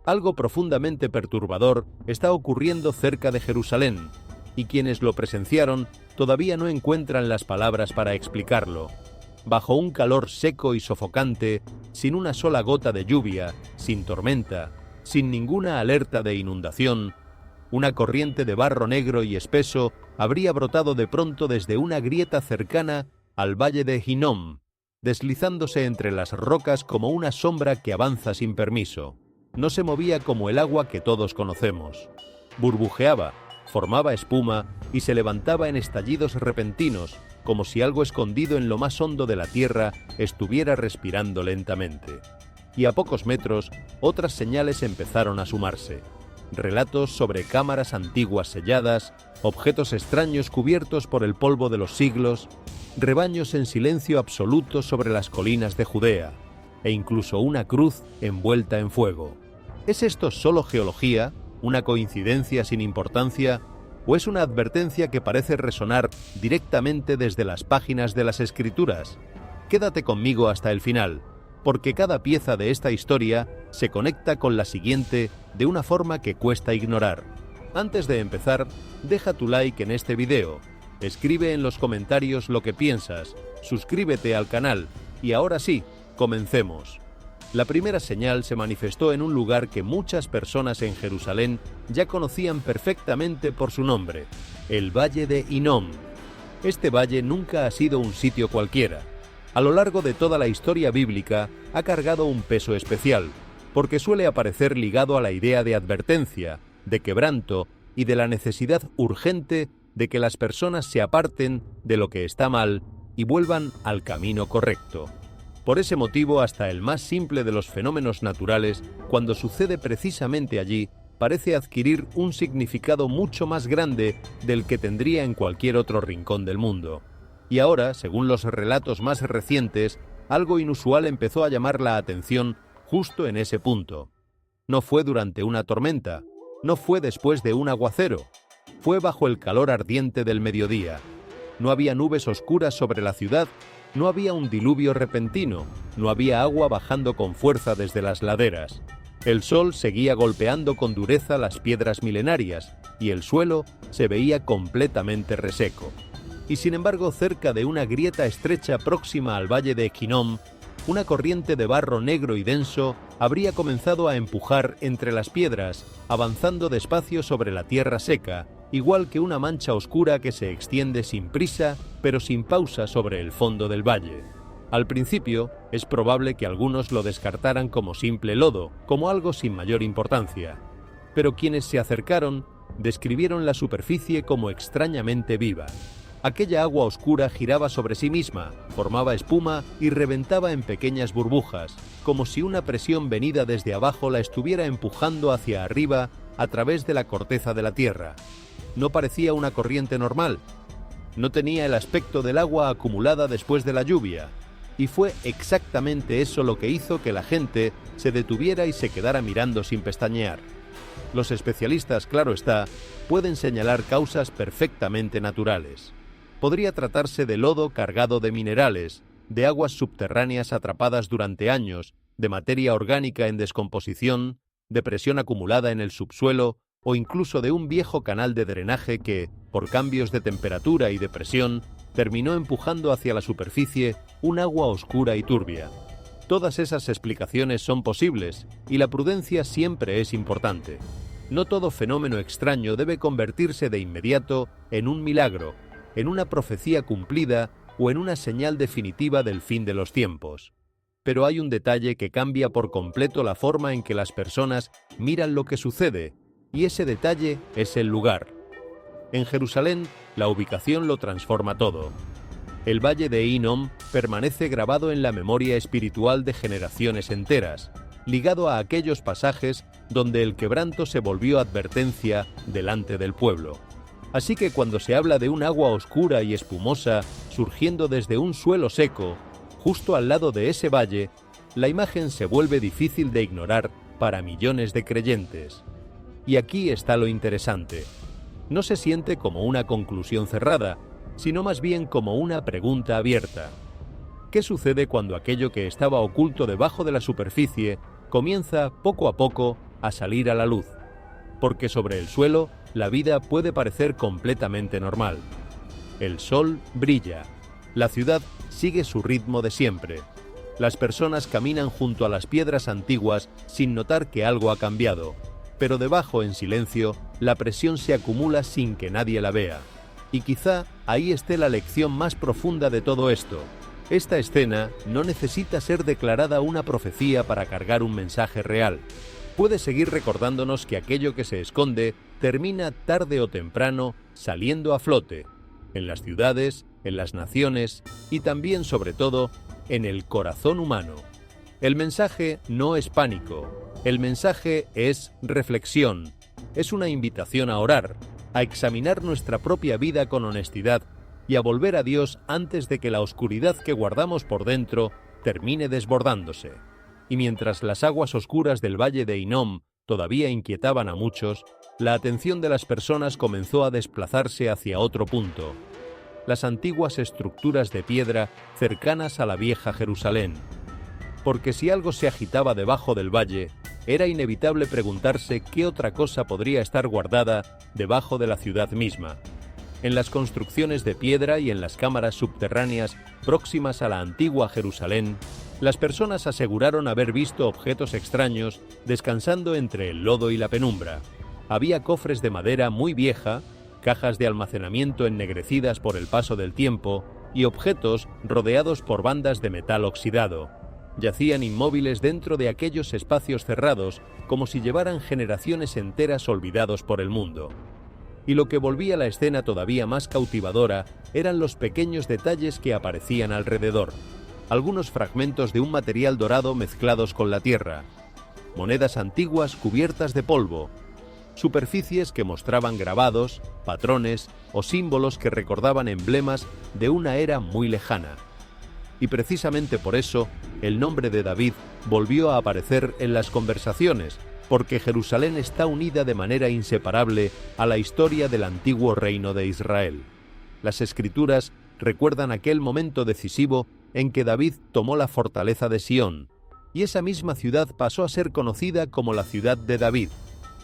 Algo profundamente perturbador está ocurriendo cerca de Jerusalén, y quienes lo presenciaron todavía no encuentran las palabras para explicarlo. Bajo un calor seco y sofocante, sin una sola gota de lluvia, sin tormenta, sin ninguna alerta de inundación, una corriente de barro negro y espeso habría brotado de pronto desde una grieta cercana al valle de Hinnom, deslizándose entre las rocas como una sombra que avanza sin permiso. No se movía como el agua que todos conocemos. Burbujeaba, formaba espuma y se levantaba en estallidos repentinos, como si algo escondido en lo más hondo de la tierra estuviera respirando lentamente. Y a pocos metros, otras señales empezaron a sumarse. Relatos sobre cámaras antiguas selladas, objetos extraños cubiertos por el polvo de los siglos, rebaños en silencio absoluto sobre las colinas de Judea, e incluso una cruz envuelta en fuego. ¿Es esto solo geología, una coincidencia sin importancia, o es una advertencia que parece resonar directamente desde las páginas de las Escrituras? Quédate conmigo hasta el final, porque cada pieza de esta historia se conecta con la siguiente de una forma que cuesta ignorar. Antes de empezar, deja tu like en este video, escribe en los comentarios lo que piensas, suscríbete al canal, y ahora sí, comencemos. La primera señal se manifestó en un lugar que muchas personas en Jerusalén ya conocían perfectamente por su nombre, el Valle de Hinnom. Este valle nunca ha sido un sitio cualquiera. A lo largo de toda la historia bíblica ha cargado un peso especial, porque suele aparecer ligado a la idea de advertencia, de quebranto y de la necesidad urgente de que las personas se aparten de lo que está mal y vuelvan al camino correcto. Por ese motivo, hasta el más simple de los fenómenos naturales, cuando sucede precisamente allí, parece adquirir un significado mucho más grande del que tendría en cualquier otro rincón del mundo. Y ahora, según los relatos más recientes, algo inusual empezó a llamar la atención justo en ese punto. No fue durante una tormenta, no fue después de un aguacero, fue bajo el calor ardiente del mediodía. No había nubes oscuras sobre la ciudad, no había un diluvio repentino, no había agua bajando con fuerza desde las laderas. El sol seguía golpeando con dureza las piedras milenarias y el suelo se veía completamente reseco. Y sin embargo, cerca de una grieta estrecha próxima al valle de Hinnom, una corriente de barro negro y denso habría comenzado a empujar entre las piedras, avanzando despacio sobre la tierra seca, igual que una mancha oscura que se extiende sin prisa, pero sin pausa sobre el fondo del valle. Al principio, es probable que algunos lo descartaran como simple lodo, como algo sin mayor importancia. Pero quienes se acercaron, describieron la superficie como extrañamente viva. Aquella agua oscura giraba sobre sí misma, formaba espuma y reventaba en pequeñas burbujas, como si una presión venida desde abajo la estuviera empujando hacia arriba a través de la corteza de la tierra. No parecía una corriente normal. No tenía el aspecto del agua acumulada después de la lluvia. Y fue exactamente eso lo que hizo que la gente se detuviera y se quedara mirando sin pestañear. Los especialistas, claro está, pueden señalar causas perfectamente naturales. Podría tratarse de lodo cargado de minerales, de aguas subterráneas atrapadas durante años, de materia orgánica en descomposición, de presión acumulada en el subsuelo, o incluso de un viejo canal de drenaje que, por cambios de temperatura y de presión, terminó empujando hacia la superficie un agua oscura y turbia. Todas esas explicaciones son posibles, y la prudencia siempre es importante. No todo fenómeno extraño debe convertirse de inmediato en un milagro, en una profecía cumplida o en una señal definitiva del fin de los tiempos. Pero hay un detalle que cambia por completo la forma en que las personas miran lo que sucede, y ese detalle es el lugar. En Jerusalén, la ubicación lo transforma todo. El valle de Hinnom permanece grabado en la memoria espiritual de generaciones enteras, ligado a aquellos pasajes donde el quebranto se volvió advertencia delante del pueblo. Así que cuando se habla de un agua oscura y espumosa surgiendo desde un suelo seco, justo al lado de ese valle, la imagen se vuelve difícil de ignorar para millones de creyentes. Y aquí está lo interesante. No se siente como una conclusión cerrada, sino más bien como una pregunta abierta. ¿Qué sucede cuando aquello que estaba oculto debajo de la superficie comienza poco a poco a salir a la luz, porque sobre el suelo la vida puede parecer completamente normal. El sol brilla, la ciudad sigue su ritmo de siempre. Las personas caminan junto a las piedras antiguas sin notar que algo ha cambiado, pero debajo, en silencio, la presión se acumula sin que nadie la vea. Y quizá ahí esté la lección más profunda de todo esto. Esta escena no necesita ser declarada una profecía para cargar un mensaje real. Puede seguir recordándonos que aquello que se esconde termina tarde o temprano saliendo a flote, en las ciudades, en las naciones y también, sobre todo, en el corazón humano. El mensaje no es pánico, el mensaje es reflexión, es una invitación a orar, a examinar nuestra propia vida con honestidad y a volver a Dios antes de que la oscuridad que guardamos por dentro termine desbordándose. Y mientras las aguas oscuras del valle de Hinnom todavía inquietaban a muchos, la atención de las personas comenzó a desplazarse hacia otro punto: las antiguas estructuras de piedra cercanas a la vieja Jerusalén. Porque si algo se agitaba debajo del valle, era inevitable preguntarse qué otra cosa podría estar guardada debajo de la ciudad misma. En las construcciones de piedra y en las cámaras subterráneas próximas a la antigua Jerusalén, las personas aseguraron haber visto objetos extraños descansando entre el lodo y la penumbra. Había cofres de madera muy vieja, cajas de almacenamiento ennegrecidas por el paso del tiempo y objetos rodeados por bandas de metal oxidado. Yacían inmóviles dentro de aquellos espacios cerrados, como si llevaran generaciones enteras olvidados por el mundo. Y lo que volvía la escena todavía más cautivadora eran los pequeños detalles que aparecían alrededor. Algunos fragmentos de un material dorado mezclados con la tierra, monedas antiguas cubiertas de polvo, superficies que mostraban grabados, patrones o símbolos que recordaban emblemas de una era muy lejana. Y precisamente por eso, el nombre de David volvió a aparecer en las conversaciones, porque Jerusalén está unida de manera inseparable a la historia del antiguo reino de Israel. Las Escrituras recuerdan aquel momento decisivo en que David tomó la fortaleza de Sión, y esa misma ciudad pasó a ser conocida como la ciudad de David,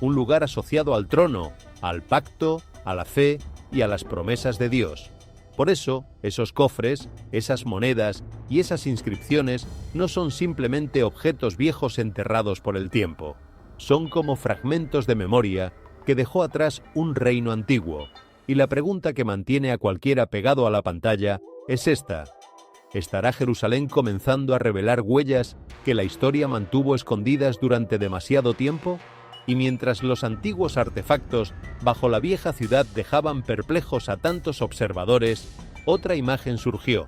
un lugar asociado al trono, al pacto, a la fe y a las promesas de Dios. Por eso, esos cofres, esas monedas y esas inscripciones no son simplemente objetos viejos enterrados por el tiempo. Son como fragmentos de memoria que dejó atrás un reino antiguo. Y la pregunta que mantiene a cualquiera pegado a la pantalla es esta: ¿estará Jerusalén comenzando a revelar huellas que la historia mantuvo escondidas durante demasiado tiempo? Y mientras los antiguos artefactos bajo la vieja ciudad dejaban perplejos a tantos observadores, otra imagen surgió,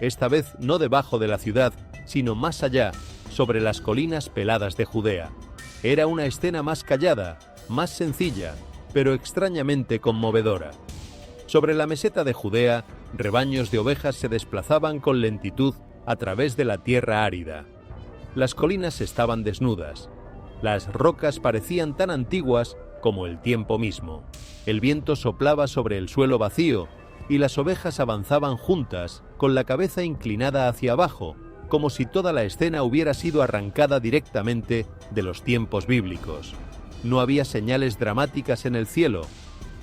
esta vez no debajo de la ciudad, sino más allá, sobre las colinas peladas de Judea. Era una escena más callada, más sencilla, pero extrañamente conmovedora. Sobre la meseta de Judea, rebaños de ovejas se desplazaban con lentitud a través de la tierra árida. Las colinas estaban desnudas. Las rocas parecían tan antiguas como el tiempo mismo. El viento soplaba sobre el suelo vacío y las ovejas avanzaban juntas, con la cabeza inclinada hacia abajo, como si toda la escena hubiera sido arrancada directamente de los tiempos bíblicos. No había señales dramáticas en el cielo,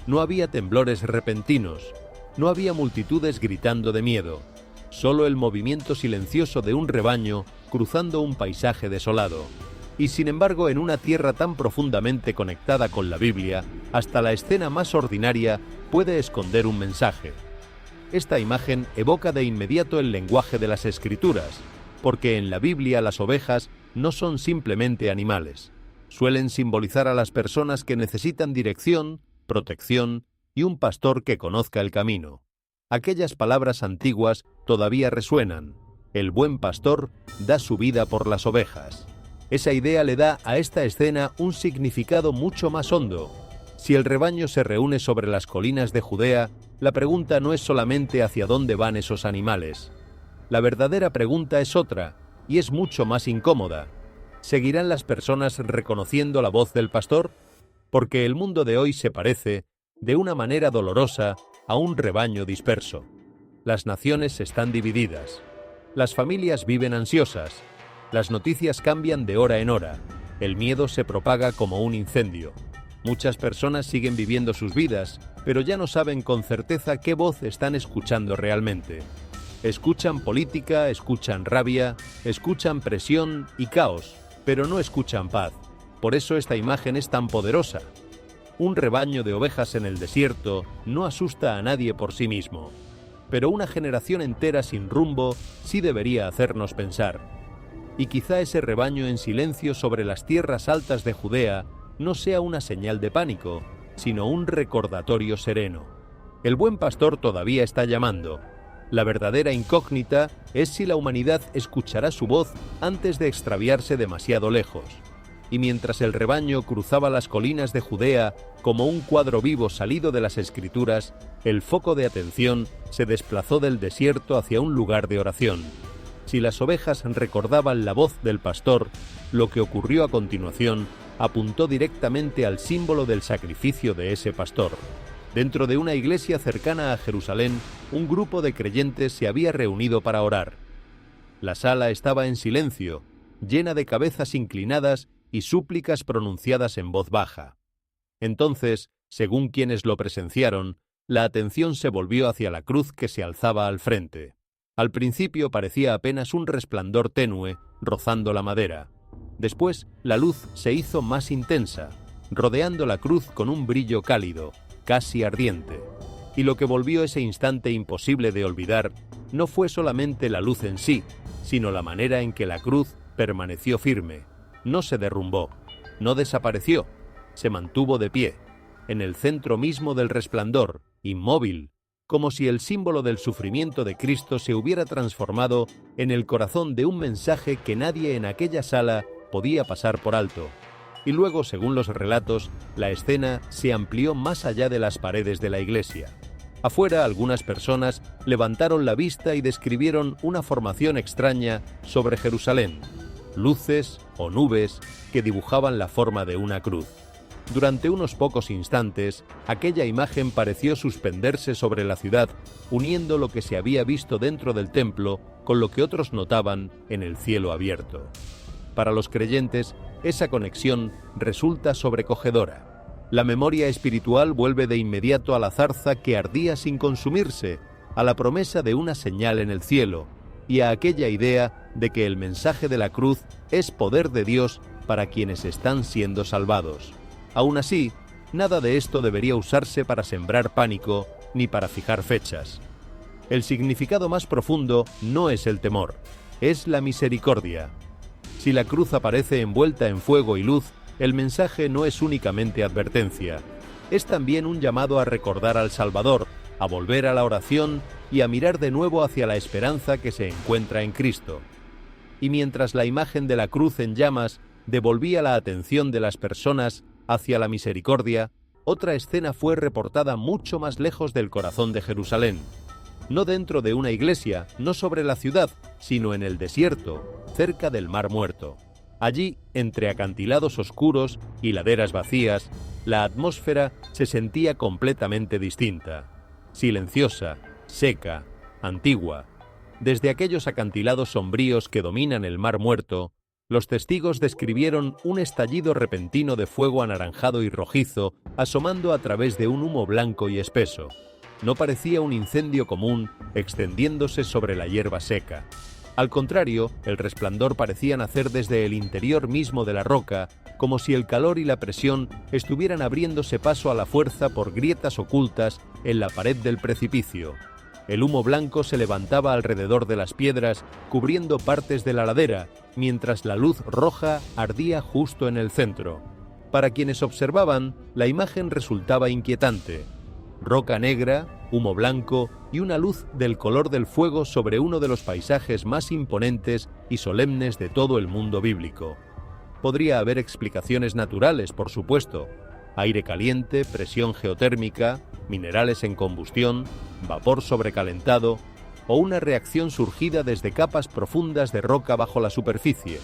no había temblores repentinos, no había multitudes gritando de miedo, solo el movimiento silencioso de un rebaño cruzando un paisaje desolado. Y sin embargo, en una tierra tan profundamente conectada con la Biblia, hasta la escena más ordinaria puede esconder un mensaje. Esta imagen evoca de inmediato el lenguaje de las Escrituras, porque en la Biblia las ovejas no son simplemente animales. Suelen simbolizar a las personas que necesitan dirección, protección y un pastor que conozca el camino. Aquellas palabras antiguas todavía resuenan. El buen pastor da su vida por las ovejas. Esa idea le da a esta escena un significado mucho más hondo. Si el rebaño se reúne sobre las colinas de Judea, la pregunta no es solamente hacia dónde van esos animales. La verdadera pregunta es otra, y es mucho más incómoda. ¿Seguirán las personas reconociendo la voz del pastor? Porque el mundo de hoy se parece, de una manera dolorosa, a un rebaño disperso. Las naciones están divididas. Las familias viven ansiosas. Las noticias cambian de hora en hora. El miedo se propaga como un incendio. Muchas personas siguen viviendo sus vidas, pero ya no saben con certeza qué voz están escuchando realmente. Escuchan política, escuchan rabia, escuchan presión y caos, pero no escuchan paz. Por eso esta imagen es tan poderosa. Un rebaño de ovejas en el desierto no asusta a nadie por sí mismo, pero una generación entera sin rumbo sí debería hacernos pensar. Y quizá ese rebaño en silencio sobre las tierras altas de Judea no sea una señal de pánico, sino un recordatorio sereno. El buen pastor todavía está llamando. La verdadera incógnita es si la humanidad escuchará su voz antes de extraviarse demasiado lejos. Y mientras el rebaño cruzaba las colinas de Judea como un cuadro vivo salido de las Escrituras, el foco de atención se desplazó del desierto hacia un lugar de oración. Si las ovejas recordaban la voz del pastor, lo que ocurrió a continuación apuntó directamente al símbolo del sacrificio de ese pastor. Dentro de una iglesia cercana a Jerusalén, un grupo de creyentes se había reunido para orar. La sala estaba en silencio, llena de cabezas inclinadas y súplicas pronunciadas en voz baja. Entonces, según quienes lo presenciaron, la atención se volvió hacia la cruz que se alzaba al frente. Al principio parecía apenas un resplandor tenue, rozando la madera. Después, la luz se hizo más intensa, rodeando la cruz con un brillo cálido, casi ardiente. Y lo que volvió ese instante imposible de olvidar no fue solamente la luz en sí, sino la manera en que la cruz permaneció firme. No se derrumbó, no desapareció, se mantuvo de pie, en el centro mismo del resplandor, inmóvil, como si el símbolo del sufrimiento de Cristo se hubiera transformado en el corazón de un mensaje que nadie en aquella sala podía pasar por alto. Y luego, según los relatos, la escena se amplió más allá de las paredes de la iglesia. Afuera, algunas personas levantaron la vista y describieron una formación extraña sobre Jerusalén, luces o nubes que dibujaban la forma de una cruz. Durante unos pocos instantes, aquella imagen pareció suspenderse sobre la ciudad, uniendo lo que se había visto dentro del templo con lo que otros notaban en el cielo abierto. Para los creyentes, esa conexión resulta sobrecogedora. La memoria espiritual vuelve de inmediato a la zarza que ardía sin consumirse, a la promesa de una señal en el cielo, y a aquella idea de que el mensaje de la cruz es poder de Dios para quienes están siendo salvados. Aún así, nada de esto debería usarse para sembrar pánico ni para fijar fechas. El significado más profundo no es el temor, es la misericordia. Si la cruz aparece envuelta en fuego y luz, el mensaje no es únicamente advertencia, es también un llamado a recordar al Salvador, a volver a la oración y a mirar de nuevo hacia la esperanza que se encuentra en Cristo. Y mientras la imagen de la cruz en llamas devolvía la atención de las personas hacia la misericordia, otra escena fue reportada mucho más lejos del corazón de Jerusalén. No dentro de una iglesia, no sobre la ciudad, sino en el desierto, cerca del Mar Muerto. Allí, entre acantilados oscuros y laderas vacías, la atmósfera se sentía completamente distinta. Silenciosa, seca, antigua. Desde aquellos acantilados sombríos que dominan el Mar Muerto, los testigos describieron un estallido repentino de fuego anaranjado y rojizo asomando a través de un humo blanco y espeso. No parecía un incendio común extendiéndose sobre la hierba seca. Al contrario, el resplandor parecía nacer desde el interior mismo de la roca, como si el calor y la presión estuvieran abriéndose paso a la fuerza por grietas ocultas en la pared del precipicio. El humo blanco se levantaba alrededor de las piedras, cubriendo partes de la ladera, mientras la luz roja ardía justo en el centro. Para quienes observaban, la imagen resultaba inquietante. Roca negra, humo blanco y una luz del color del fuego sobre uno de los paisajes más imponentes y solemnes de todo el mundo bíblico. Podría haber explicaciones naturales, por supuesto. Aire caliente, presión geotérmica, minerales en combustión, vapor sobrecalentado o una reacción surgida desde capas profundas de roca bajo la superficie.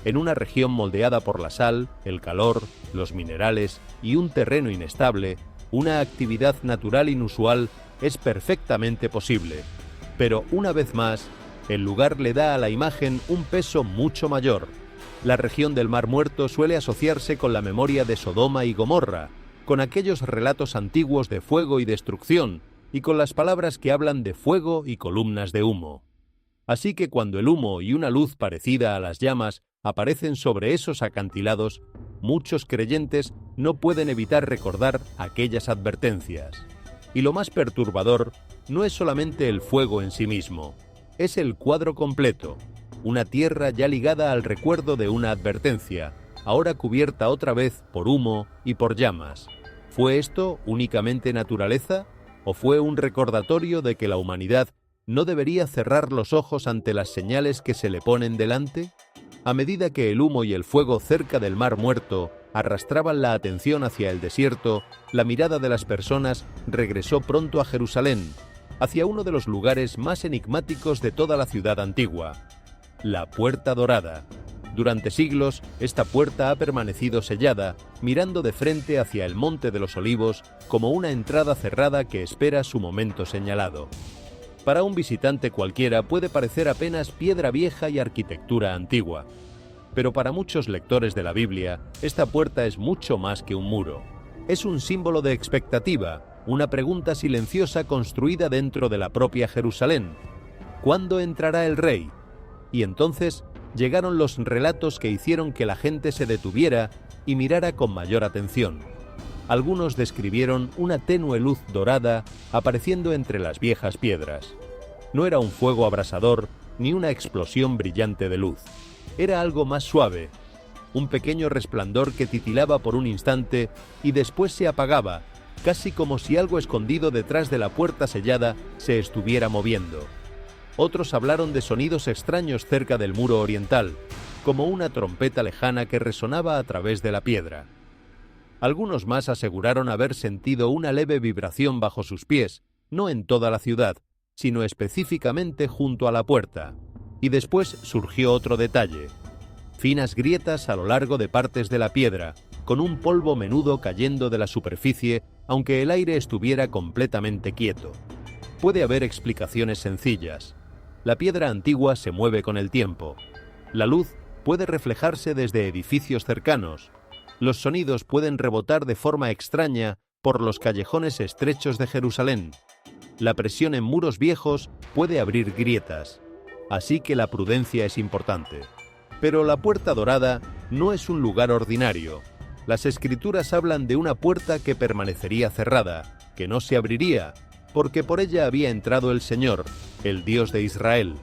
En una región moldeada por la sal, el calor, los minerales y un terreno inestable, una actividad natural inusual es perfectamente posible. Pero una vez más, el lugar le da a la imagen un peso mucho mayor. La región del Mar Muerto suele asociarse con la memoria de Sodoma y Gomorra, con aquellos relatos antiguos de fuego y destrucción, y con las palabras que hablan de fuego y columnas de humo. Así que cuando el humo y una luz parecida a las llamas aparecen sobre esos acantilados, muchos creyentes no pueden evitar recordar aquellas advertencias. Y lo más perturbador no es solamente el fuego en sí mismo, es el cuadro completo, una tierra ya ligada al recuerdo de una advertencia, ahora cubierta otra vez por humo y por llamas. ¿Fue esto únicamente naturaleza o fue un recordatorio de que la humanidad no debería cerrar los ojos ante las señales que se le ponen delante? A medida que el humo y el fuego cerca del Mar Muerto arrastraban la atención hacia el desierto, la mirada de las personas regresó pronto a Jerusalén, hacia uno de los lugares más enigmáticos de toda la ciudad antigua, la Puerta Dorada. Durante siglos, esta puerta ha permanecido sellada, mirando de frente hacia el Monte de los Olivos como una entrada cerrada que espera su momento señalado. Para un visitante cualquiera puede parecer apenas piedra vieja y arquitectura antigua. Pero para muchos lectores de la Biblia, esta puerta es mucho más que un muro. Es un símbolo de expectativa, una pregunta silenciosa construida dentro de la propia Jerusalén. ¿Cuándo entrará el rey? Y entonces llegaron los relatos que hicieron que la gente se detuviera y mirara con mayor atención. Algunos describieron una tenue luz dorada apareciendo entre las viejas piedras. No era un fuego abrasador ni una explosión brillante de luz. Era algo más suave, un pequeño resplandor que titilaba por un instante y después se apagaba, casi como si algo escondido detrás de la puerta sellada se estuviera moviendo. Otros hablaron de sonidos extraños cerca del muro oriental, como una trompeta lejana que resonaba a través de la piedra. Algunos más aseguraron haber sentido una leve vibración bajo sus pies, no en toda la ciudad, sino específicamente junto a la puerta. Y después surgió otro detalle: finas grietas a lo largo de partes de la piedra, con un polvo menudo cayendo de la superficie, aunque el aire estuviera completamente quieto. Puede haber explicaciones sencillas. La piedra antigua se mueve con el tiempo. La luz puede reflejarse desde edificios cercanos. Los sonidos pueden rebotar de forma extraña por los callejones estrechos de Jerusalén. La presión en muros viejos puede abrir grietas. Así que la prudencia es importante. Pero la Puerta Dorada no es un lugar ordinario. Las Escrituras hablan de una puerta que permanecería cerrada, que no se abriría, porque por ella había entrado el Señor, el Dios de Israel.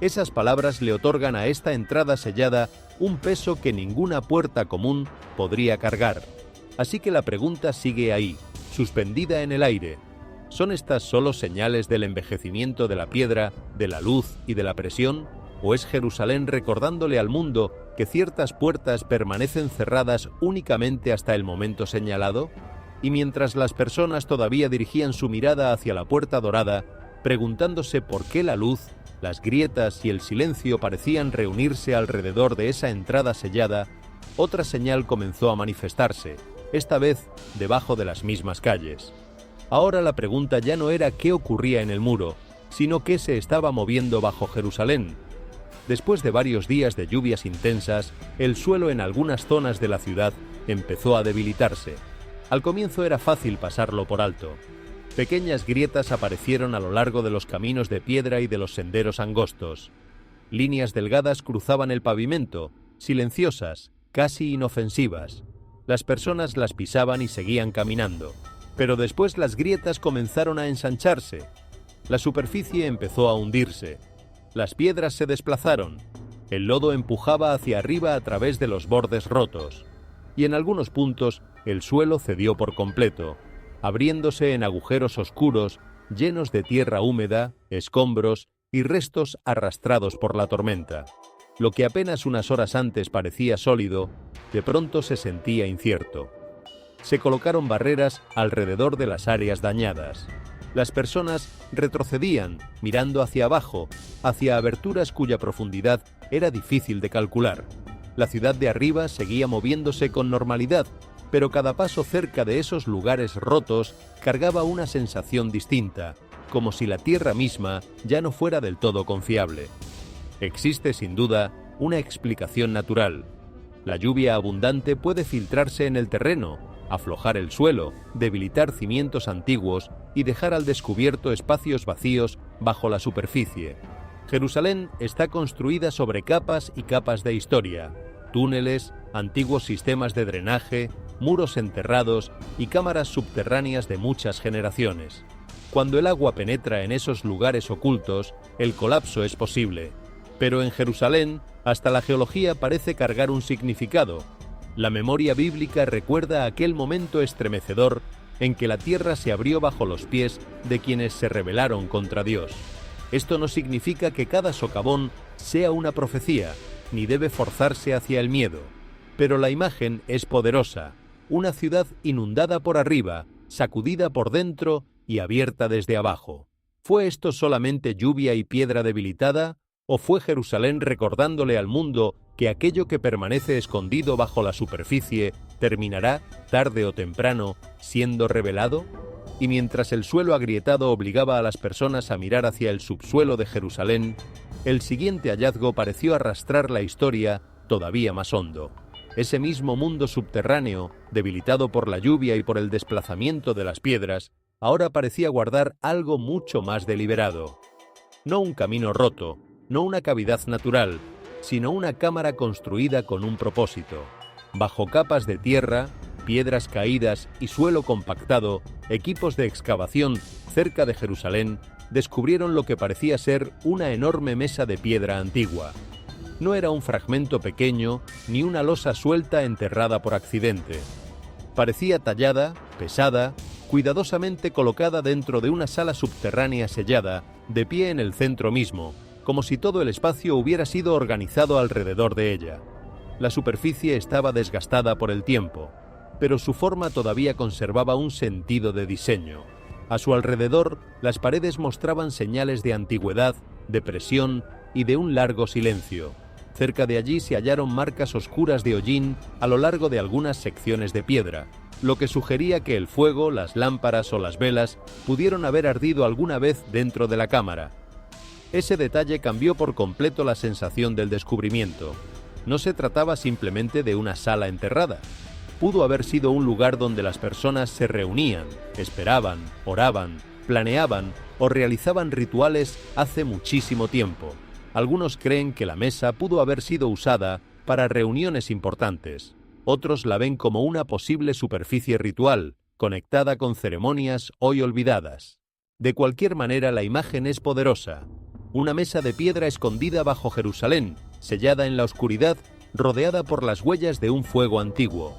Esas palabras le otorgan a esta entrada sellada un peso que ninguna puerta común podría cargar. Así que la pregunta sigue ahí, suspendida en el aire. ¿Son estas solo señales del envejecimiento de la piedra, de la luz y de la presión? ¿O es Jerusalén recordándole al mundo que ciertas puertas permanecen cerradas únicamente hasta el momento señalado? Y mientras las personas todavía dirigían su mirada hacia la Puerta Dorada, preguntándose por qué la luz, las grietas y el silencio parecían reunirse alrededor de esa entrada sellada, otra señal comenzó a manifestarse, esta vez debajo de las mismas calles. Ahora la pregunta ya no era qué ocurría en el muro, sino qué se estaba moviendo bajo Jerusalén. Después de varios días de lluvias intensas, el suelo en algunas zonas de la ciudad empezó a debilitarse. Al comienzo era fácil pasarlo por alto. Pequeñas grietas aparecieron a lo largo de los caminos de piedra y de los senderos angostos. Líneas delgadas cruzaban el pavimento, silenciosas, casi inofensivas. Las personas las pisaban y seguían caminando. Pero después las grietas comenzaron a ensancharse. La superficie empezó a hundirse. Las piedras se desplazaron. El lodo empujaba hacia arriba a través de los bordes rotos. Y en algunos puntos el suelo cedió por completo, abriéndose en agujeros oscuros llenos de tierra húmeda, escombros y restos arrastrados por la tormenta. Lo que apenas unas horas antes parecía sólido, de pronto se sentía incierto. Se colocaron barreras alrededor de las áreas dañadas. Las personas retrocedían, mirando hacia abajo, hacia aberturas cuya profundidad era difícil de calcular. La ciudad de arriba seguía moviéndose con normalidad, pero cada paso cerca de esos lugares rotos cargaba una sensación distinta, como si la tierra misma ya no fuera del todo confiable. Existe sin duda una explicación natural. La lluvia abundante puede filtrarse en el terreno, aflojar el suelo, debilitar cimientos antiguos y dejar al descubierto espacios vacíos bajo la superficie. Jerusalén está construida sobre capas y capas de historia, túneles, antiguos sistemas de drenaje, muros enterrados y cámaras subterráneas de muchas generaciones. Cuando el agua penetra en esos lugares ocultos, el colapso es posible. Pero en Jerusalén, hasta la geología parece cargar un significado. La memoria bíblica recuerda aquel momento estremecedor en que la tierra se abrió bajo los pies de quienes se rebelaron contra Dios. Esto no significa que cada socavón sea una profecía, ni debe forzarse hacia el miedo. Pero la imagen es poderosa, una ciudad inundada por arriba, sacudida por dentro y abierta desde abajo. ¿Fue esto solamente lluvia y piedra debilitada? ¿O fue Jerusalén recordándole al mundo que aquello que permanece escondido bajo la superficie terminará, tarde o temprano, siendo revelado? Y mientras el suelo agrietado obligaba a las personas a mirar hacia el subsuelo de Jerusalén, el siguiente hallazgo pareció arrastrar la historia todavía más hondo. Ese mismo mundo subterráneo, debilitado por la lluvia y por el desplazamiento de las piedras, ahora parecía guardar algo mucho más deliberado. No un camino roto, no una cavidad natural, sino una cámara construida con un propósito. Bajo capas de tierra, piedras caídas y suelo compactado, equipos de excavación cerca de Jerusalén descubrieron lo que parecía ser una enorme mesa de piedra antigua. No era un fragmento pequeño ni una losa suelta enterrada por accidente. Parecía tallada, pesada, cuidadosamente colocada dentro de una sala subterránea sellada, de pie en el centro mismo, como si todo el espacio hubiera sido organizado alrededor de ella. La superficie estaba desgastada por el tiempo, pero su forma todavía conservaba un sentido de diseño. A su alrededor, las paredes mostraban señales de antigüedad, de presión y de un largo silencio. Cerca de allí se hallaron marcas oscuras de hollín a lo largo de algunas secciones de piedra, lo que sugería que el fuego, las lámparas o las velas pudieron haber ardido alguna vez dentro de la cámara. Ese detalle cambió por completo la sensación del descubrimiento. No se trataba simplemente de una sala enterrada. Pudo haber sido un lugar donde las personas se reunían, esperaban, oraban, planeaban o realizaban rituales hace muchísimo tiempo. Algunos creen que la mesa pudo haber sido usada para reuniones importantes. Otros la ven como una posible superficie ritual, conectada con ceremonias hoy olvidadas. De cualquier manera, la imagen es poderosa. Una mesa de piedra escondida bajo Jerusalén, sellada en la oscuridad, rodeada por las huellas de un fuego antiguo.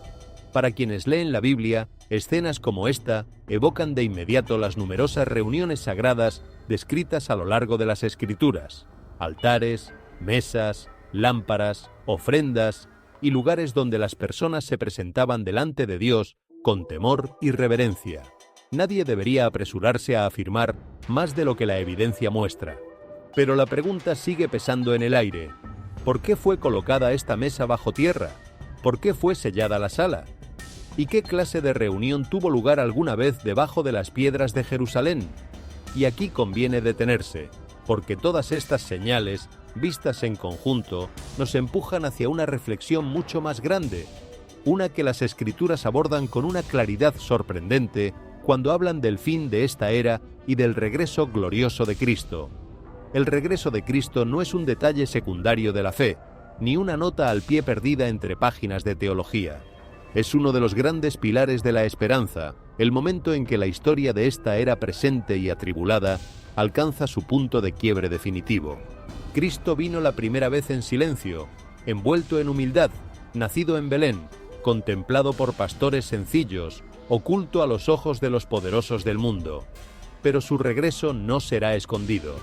Para quienes leen la Biblia, escenas como esta evocan de inmediato las numerosas reuniones sagradas descritas a lo largo de las Escrituras. Altares, mesas, lámparas, ofrendas y lugares donde las personas se presentaban delante de Dios con temor y reverencia. Nadie debería apresurarse a afirmar más de lo que la evidencia muestra. Pero la pregunta sigue pesando en el aire. ¿Por qué fue colocada esta mesa bajo tierra? ¿Por qué fue sellada la sala? ¿Y qué clase de reunión tuvo lugar alguna vez debajo de las piedras de Jerusalén? Y aquí conviene detenerse, porque todas estas señales, vistas en conjunto, nos empujan hacia una reflexión mucho más grande, una que las Escrituras abordan con una claridad sorprendente cuando hablan del fin de esta era y del regreso glorioso de Cristo. El regreso de Cristo no es un detalle secundario de la fe, ni una nota al pie perdida entre páginas de teología. Es uno de los grandes pilares de la esperanza, el momento en que la historia de esta era presente y atribulada alcanza su punto de quiebre definitivo. Cristo vino la primera vez en silencio, envuelto en humildad, nacido en Belén, contemplado por pastores sencillos, oculto a los ojos de los poderosos del mundo. Pero su regreso no será escondido.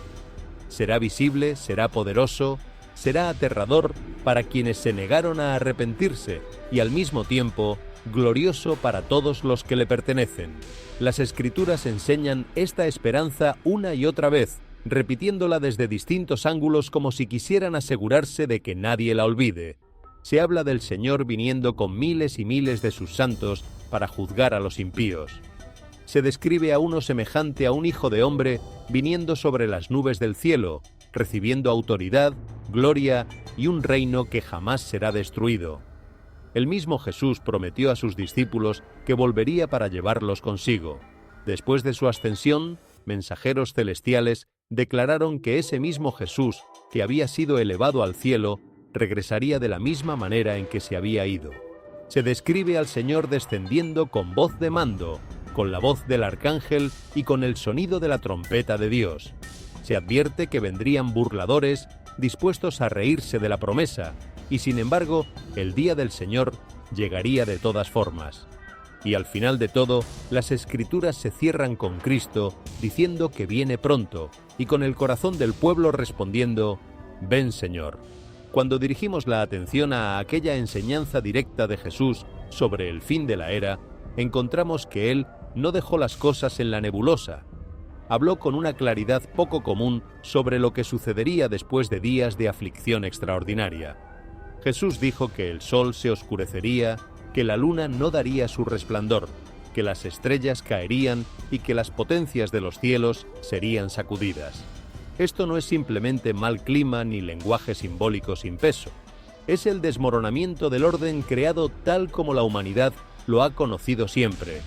Será visible, será poderoso, será aterrador para quienes se negaron a arrepentirse y al mismo tiempo glorioso para todos los que le pertenecen. Las Escrituras enseñan esta esperanza una y otra vez, repitiéndola desde distintos ángulos como si quisieran asegurarse de que nadie la olvide. Se habla del Señor viniendo con miles y miles de sus santos para juzgar a los impíos. Se describe a uno semejante a un hijo de hombre viniendo sobre las nubes del cielo, recibiendo autoridad, gloria y un reino que jamás será destruido. El mismo Jesús prometió a sus discípulos que volvería para llevarlos consigo. Después de su ascensión, mensajeros celestiales declararon que ese mismo Jesús, que había sido elevado al cielo, regresaría de la misma manera en que se había ido. Se describe al Señor descendiendo con voz de mando, con la voz del arcángel y con el sonido de la trompeta de Dios. Se advierte que vendrían burladores dispuestos a reírse de la promesa, y sin embargo, el día del Señor llegaría de todas formas. Y al final de todo, las Escrituras se cierran con Cristo diciendo que viene pronto, y con el corazón del pueblo respondiendo: «Ven, Señor». Cuando dirigimos la atención a aquella enseñanza directa de Jesús sobre el fin de la era, encontramos que Él no dejó las cosas en la nebulosa. Habló con una claridad poco común sobre lo que sucedería después de días de aflicción extraordinaria. Jesús dijo que el sol se oscurecería, que la luna no daría su resplandor, que las estrellas caerían y que las potencias de los cielos serían sacudidas. Esto no es simplemente mal clima ni lenguaje simbólico sin peso. Es el desmoronamiento del orden creado tal como la humanidad lo ha conocido siempre.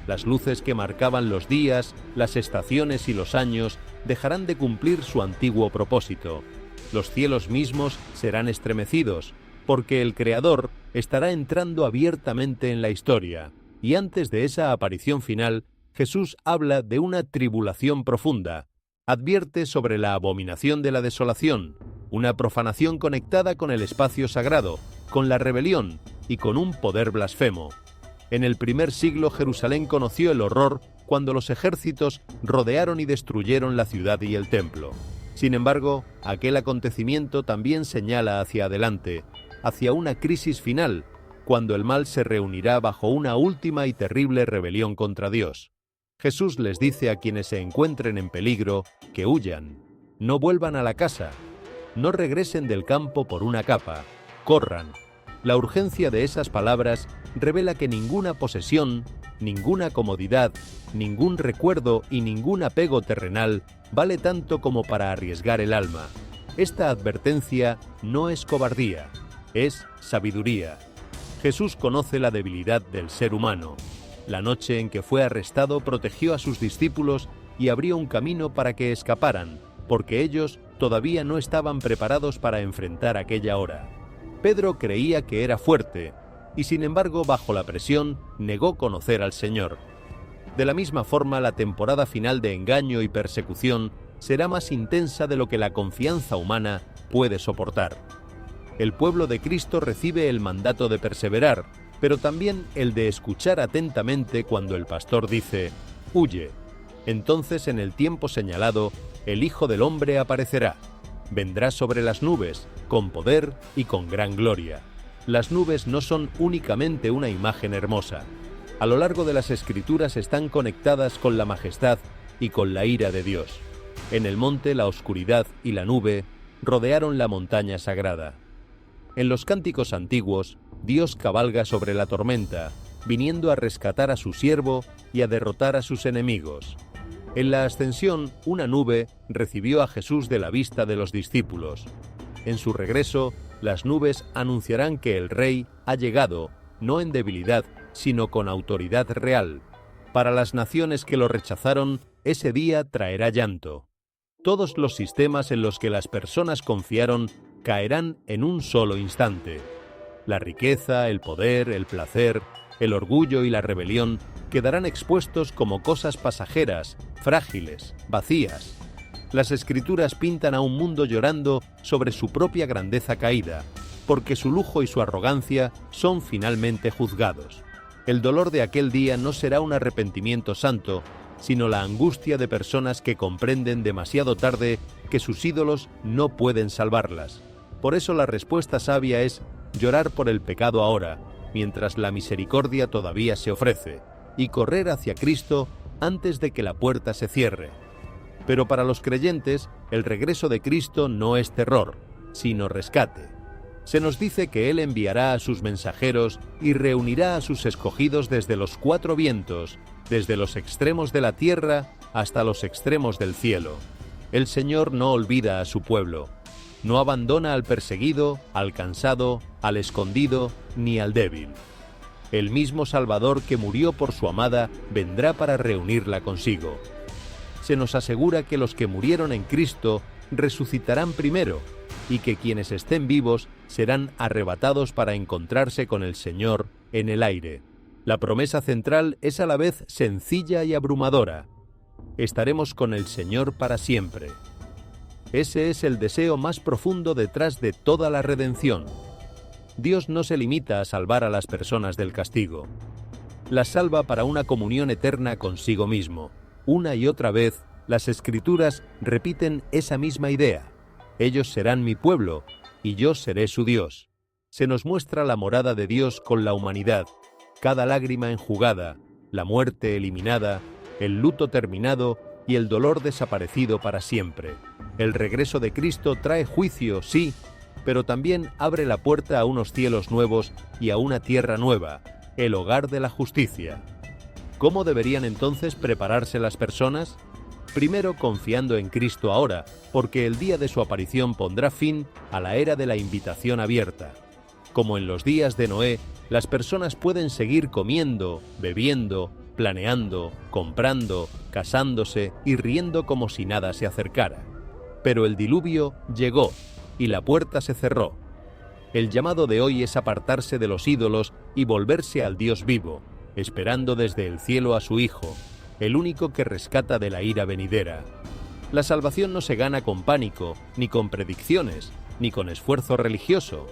Las luces que marcaban los días, las estaciones y los años dejarán de cumplir su antiguo propósito. Los cielos mismos serán estremecidos, porque el Creador estará entrando abiertamente en la historia, y antes de esa aparición final, Jesús habla de una tribulación profunda. Advierte sobre la abominación de la desolación, una profanación conectada con el espacio sagrado, con la rebelión y con un poder blasfemo. En el primer siglo Jerusalén conoció el horror cuando los ejércitos rodearon y destruyeron la ciudad y el templo. Sin embargo, aquel acontecimiento también señala hacia adelante, hacia una crisis final, cuando el mal se reunirá bajo una última y terrible rebelión contra Dios. Jesús les dice a quienes se encuentren en peligro que huyan, no vuelvan a la casa, no regresen del campo por una capa, corran. La urgencia de esas palabras revela que ninguna posesión, ninguna comodidad, ningún recuerdo y ningún apego terrenal vale tanto como para arriesgar el alma. Esta advertencia no es cobardía, es sabiduría. Jesús conoce la debilidad del ser humano. La noche en que fue arrestado protegió a sus discípulos y abrió un camino para que escaparan, porque ellos todavía no estaban preparados para enfrentar aquella hora. Pedro creía que era fuerte, y sin embargo, bajo la presión, negó conocer al Señor. De la misma forma, la temporada final de engaño y persecución será más intensa de lo que la confianza humana puede soportar. El pueblo de Cristo recibe el mandato de perseverar, pero también el de escuchar atentamente cuando el pastor dice: «Huye». Entonces, en el tiempo señalado, el Hijo del Hombre aparecerá. Vendrá sobre las nubes, con poder y con gran gloria. Las nubes no son únicamente una imagen hermosa. A lo largo de las Escrituras están conectadas con la majestad y con la ira de Dios. En el monte la oscuridad y la nube rodearon la montaña sagrada. En los cánticos antiguos, Dios cabalga sobre la tormenta, viniendo a rescatar a su siervo y a derrotar a sus enemigos. En la ascensión, una nube recibió a Jesús de la vista de los discípulos. En su regreso, las nubes anunciarán que el Rey ha llegado, no en debilidad, sino con autoridad real. Para las naciones que lo rechazaron, ese día traerá llanto. Todos los sistemas en los que las personas confiaron caerán en un solo instante. La riqueza, el poder, el placer, el orgullo y la rebelión quedarán expuestos como cosas pasajeras, frágiles, vacías. Las Escrituras pintan a un mundo llorando sobre su propia grandeza caída, porque su lujo y su arrogancia son finalmente juzgados. El dolor de aquel día no será un arrepentimiento santo, sino la angustia de personas que comprenden demasiado tarde que sus ídolos no pueden salvarlas. Por eso la respuesta sabia es llorar por el pecado ahora, mientras la misericordia todavía se ofrece, y correr hacia Cristo antes de que la puerta se cierre. Pero para los creyentes, el regreso de Cristo no es terror, sino rescate. Se nos dice que Él enviará a sus mensajeros y reunirá a sus escogidos desde los cuatro vientos, desde los extremos de la tierra hasta los extremos del cielo. El Señor no olvida a su pueblo. No abandona al perseguido, al cansado, al escondido, ni al débil. El mismo Salvador que murió por su amada vendrá para reunirla consigo. Se nos asegura que los que murieron en Cristo resucitarán primero y que quienes estén vivos serán arrebatados para encontrarse con el Señor en el aire. La promesa central es a la vez sencilla y abrumadora. Estaremos con el Señor para siempre. Ese es el deseo más profundo detrás de toda la redención. Dios no se limita a salvar a las personas del castigo. Las salva para una comunión eterna consigo mismo. Una y otra vez, las Escrituras repiten esa misma idea. Ellos serán mi pueblo, y yo seré su Dios. Se nos muestra la morada de Dios con la humanidad, cada lágrima enjugada, la muerte eliminada, el luto terminado y el dolor desaparecido para siempre. El regreso de Cristo trae juicio, sí, pero también abre la puerta a unos cielos nuevos y a una tierra nueva, el hogar de la justicia. ¿Cómo deberían entonces prepararse las personas? Primero confiando en Cristo ahora, porque el día de su aparición pondrá fin a la era de la invitación abierta. Como en los días de Noé, las personas pueden seguir comiendo, bebiendo, planeando, comprando, casándose y riendo como si nada se acercara. Pero el diluvio llegó y la puerta se cerró. El llamado de hoy es apartarse de los ídolos y volverse al Dios vivo, esperando desde el cielo a su Hijo, el único que rescata de la ira venidera. La salvación no se gana con pánico, ni con predicciones, ni con esfuerzo religioso.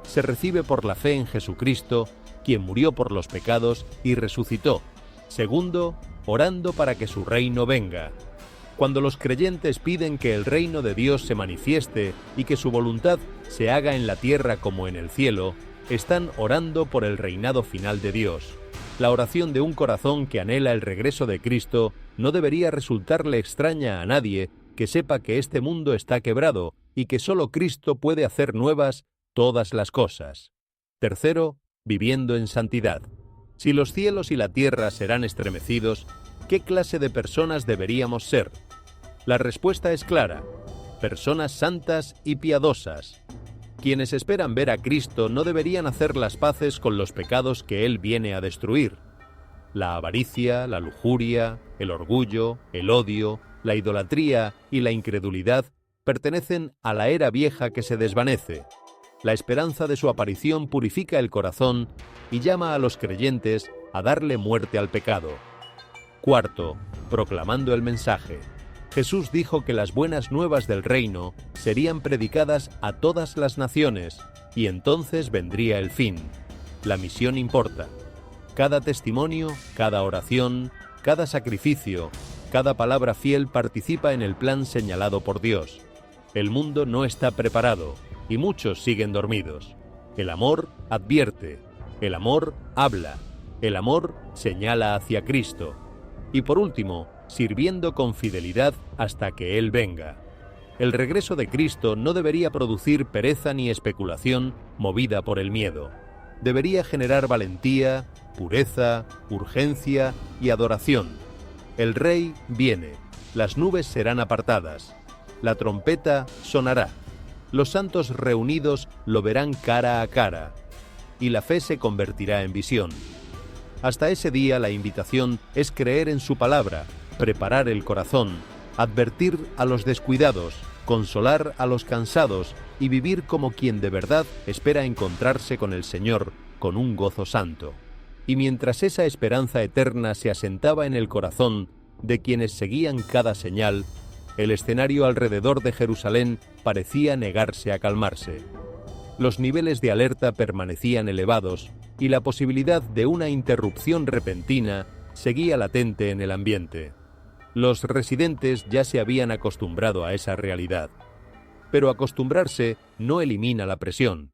Se recibe por la fe en Jesucristo, quien murió por los pecados y resucitó. Segundo, orando para que su reino venga. Cuando los creyentes piden que el reino de Dios se manifieste y que su voluntad se haga en la tierra como en el cielo, están orando por el reinado final de Dios. La oración de un corazón que anhela el regreso de Cristo no debería resultarle extraña a nadie que sepa que este mundo está quebrado y que solo Cristo puede hacer nuevas todas las cosas. Tercero, viviendo en santidad. Si los cielos y la tierra serán estremecidos, ¿qué clase de personas deberíamos ser? La respuesta es clara: personas santas y piadosas. Quienes esperan ver a Cristo no deberían hacer las paces con los pecados que Él viene a destruir. La avaricia, la lujuria, el orgullo, el odio, la idolatría y la incredulidad pertenecen a la era vieja que se desvanece. La esperanza de su aparición purifica el corazón y llama a los creyentes a darle muerte al pecado. Cuarto, proclamando el mensaje. Jesús dijo que las buenas nuevas del reino serían predicadas a todas las naciones, y entonces vendría el fin. La misión importa. Cada testimonio, cada oración, cada sacrificio, cada palabra fiel participa en el plan señalado por Dios. El mundo no está preparado, y muchos siguen dormidos. El amor advierte, el amor habla, el amor señala hacia Cristo. Y por último, sirviendo con fidelidad hasta que Él venga. El regreso de Cristo no debería producir pereza ni especulación movida por el miedo. Debería generar valentía, pureza, urgencia y adoración. El Rey viene, las nubes serán apartadas, la trompeta sonará, los santos reunidos lo verán cara a cara, y la fe se convertirá en visión. Hasta ese día la invitación es creer en su palabra, preparar el corazón, advertir a los descuidados, consolar a los cansados y vivir como quien de verdad espera encontrarse con el Señor con un gozo santo. Y mientras esa esperanza eterna se asentaba en el corazón de quienes seguían cada señal, el escenario alrededor de Jerusalén parecía negarse a calmarse. Los niveles de alerta permanecían elevados y la posibilidad de una interrupción repentina seguía latente en el ambiente. Los residentes ya se habían acostumbrado a esa realidad. Pero acostumbrarse no elimina la presión,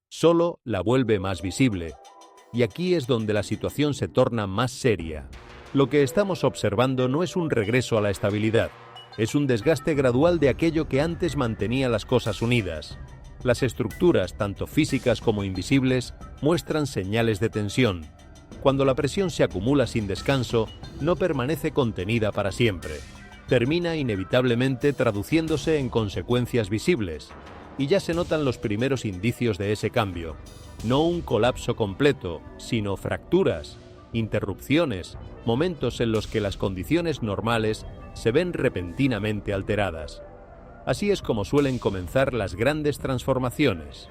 solo la vuelve más visible. Y aquí es donde la situación se torna más seria. Lo que estamos observando no es un regreso a la estabilidad, es un desgaste gradual de aquello que antes mantenía las cosas unidas. Las estructuras, tanto físicas como invisibles, muestran señales de tensión. Cuando la presión se acumula sin descanso, no permanece contenida para siempre. termina inevitablemente traduciéndose en consecuencias visibles, y ya se notan los primeros indicios de ese cambio. No un colapso completo, sino fracturas, interrupciones, momentos en los que las condiciones normales se ven repentinamente alteradas. Así es como suelen comenzar las grandes transformaciones,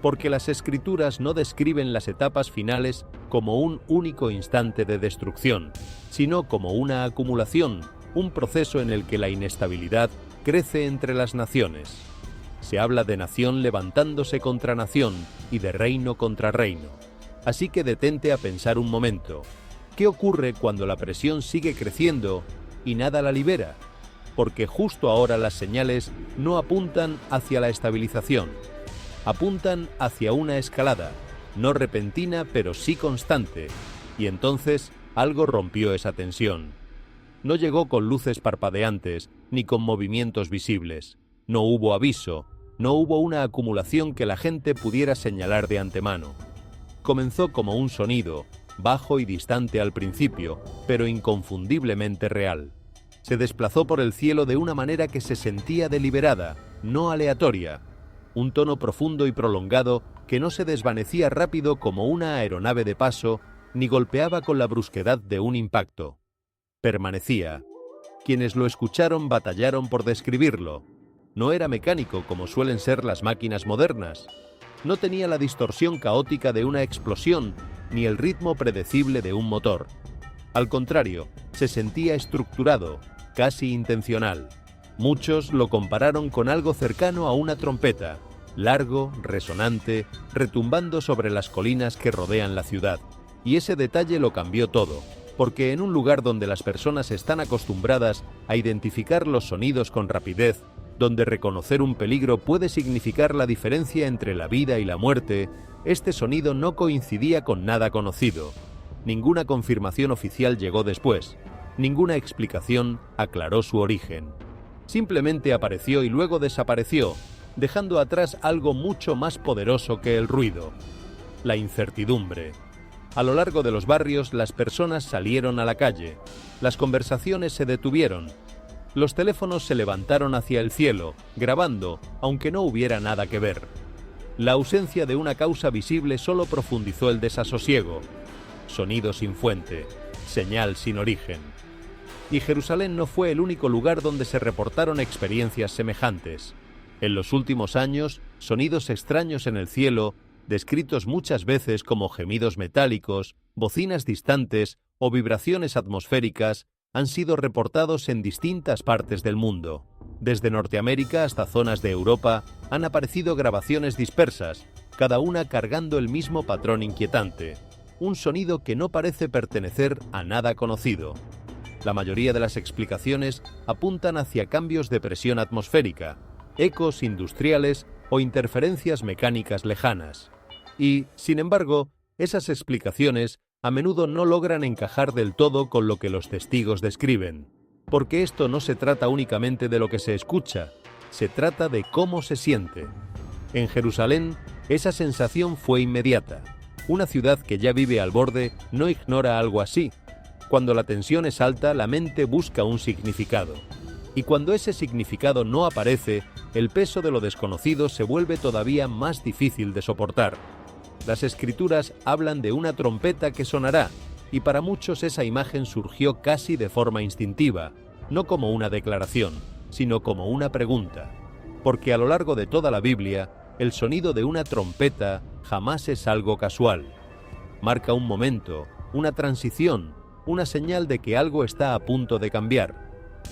porque las escrituras no describen las etapas finales como un único instante de destrucción, sino como una acumulación, un proceso en el que la inestabilidad crece entre las naciones. Se habla de nación levantándose contra nación y de reino contra reino. Así que detente a pensar un momento. ¿Qué ocurre cuando la presión sigue creciendo y nada la libera? Porque justo ahora las señales no apuntan hacia la estabilización. Apuntan hacia una escalada, no repentina pero sí constante. Y entonces algo rompió esa tensión. No llegó con luces parpadeantes ni con movimientos visibles. No hubo aviso, no hubo una acumulación que la gente pudiera señalar de antemano. Comenzó como un sonido, bajo y distante al principio, pero inconfundiblemente real. Se desplazó por el cielo de una manera que se sentía deliberada, no aleatoria. Un tono profundo y prolongado que no se desvanecía rápido como una aeronave de paso, ni golpeaba con la brusquedad de un impacto. Permanecía. Quienes lo escucharon batallaron por describirlo. No era mecánico como suelen ser las máquinas modernas. No tenía la distorsión caótica de una explosión, ni el ritmo predecible de un motor. Al contrario, se sentía estructurado, casi intencional. Muchos lo compararon con algo cercano a una trompeta, largo, resonante, retumbando sobre las colinas que rodean la ciudad. Y ese detalle lo cambió todo, porque en un lugar donde las personas están acostumbradas a identificar los sonidos con rapidez, donde reconocer un peligro puede significar la diferencia entre la vida y la muerte, este sonido no coincidía con nada conocido. Ninguna confirmación oficial llegó después. Ninguna explicación aclaró su origen. Simplemente apareció y luego desapareció, dejando atrás algo mucho más poderoso que el ruido: la incertidumbre. A lo largo de los barrios, las personas salieron a la calle. Las conversaciones se detuvieron. Los teléfonos se levantaron hacia el cielo, grabando, aunque no hubiera nada que ver. La ausencia de una causa visible solo profundizó el desasosiego. Sonido sin fuente, señal sin origen. Y Jerusalén no fue el único lugar donde se reportaron experiencias semejantes. En los últimos años, sonidos extraños en el cielo, descritos muchas veces como gemidos metálicos, bocinas distantes o vibraciones atmosféricas, han sido reportados en distintas partes del mundo. Desde Norteamérica hasta zonas de Europa han aparecido grabaciones dispersas, cada una cargando el mismo patrón inquietante, un sonido que no parece pertenecer a nada conocido. La mayoría de las explicaciones apuntan hacia cambios de presión atmosférica, ecos industriales o interferencias mecánicas lejanas. Y, sin embargo, esas explicaciones a menudo no logran encajar del todo con lo que los testigos describen, porque esto no se trata únicamente de lo que se escucha, se trata de cómo se siente. En Jerusalén, esa sensación fue inmediata. Una ciudad que ya vive al borde no ignora algo así. Cuando la tensión es alta, la mente busca un significado. Y cuando ese significado no aparece, el peso de lo desconocido se vuelve todavía más difícil de soportar. Las escrituras hablan de una trompeta que sonará, y para muchos esa imagen surgió casi de forma instintiva, no como una declaración, sino como una pregunta. Porque a lo largo de toda la Biblia, el sonido de una trompeta jamás es algo casual. Marca un momento, una transición, una señal de que algo está a punto de cambiar.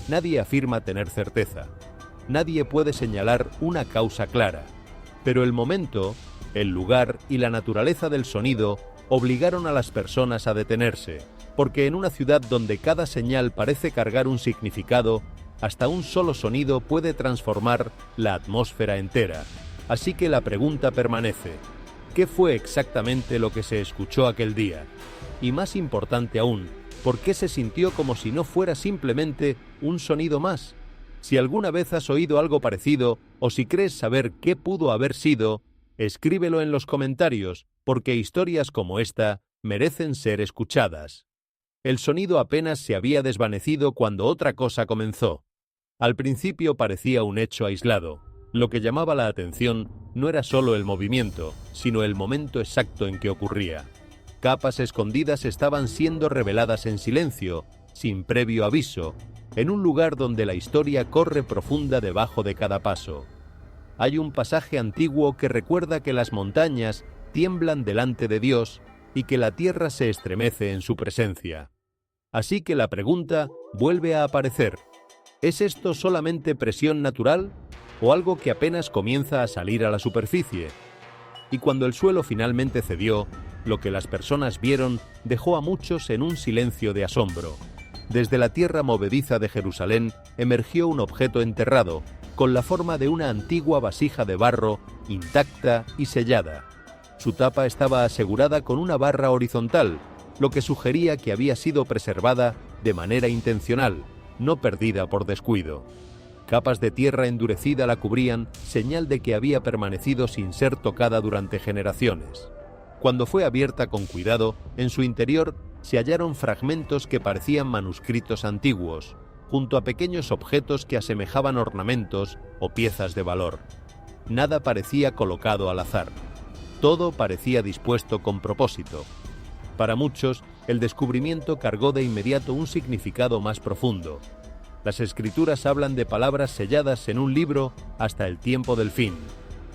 Nadie afirma tener certeza. Nadie puede señalar una causa clara. Pero el momento, el lugar y la naturaleza del sonido obligaron a las personas a detenerse, porque en una ciudad donde cada señal parece cargar un significado, hasta un solo sonido puede transformar la atmósfera entera. Así que la pregunta permanece: ¿qué fue exactamente lo que se escuchó aquel día? Y más importante aún, ¿por qué se sintió como si no fuera simplemente un sonido más? Si alguna vez has oído algo parecido, o si crees saber qué pudo haber sido, escríbelo en los comentarios, porque historias como esta merecen ser escuchadas. El sonido apenas se había desvanecido cuando otra cosa comenzó. Al principio parecía un hecho aislado. Lo que llamaba la atención no era solo el movimiento, sino el momento exacto en que ocurría. Capas escondidas estaban siendo reveladas en silencio, sin previo aviso, en un lugar donde la historia corre profunda debajo de cada paso. Hay un pasaje antiguo que recuerda que las montañas tiemblan delante de Dios y que la tierra se estremece en su presencia. Así que la pregunta vuelve a aparecer: ¿es esto solamente presión natural o algo que apenas comienza a salir a la superficie? Y cuando el suelo finalmente cedió, lo que las personas vieron dejó a muchos en un silencio de asombro. Desde la tierra movediza de Jerusalén emergió un objeto enterrado, con la forma de una antigua vasija de barro, intacta y sellada. Su tapa estaba asegurada con una barra horizontal, lo que sugería que había sido preservada de manera intencional, no perdida por descuido. Capas de tierra endurecida la cubrían, señal de que había permanecido sin ser tocada durante generaciones. Cuando fue abierta con cuidado, en su interior se hallaron fragmentos que parecían manuscritos antiguos, junto a pequeños objetos que asemejaban ornamentos o piezas de valor. Nada parecía colocado al azar. Todo parecía dispuesto con propósito. Para muchos, el descubrimiento cargó de inmediato un significado más profundo. Las escrituras hablan de palabras selladas en un libro hasta el tiempo del fin.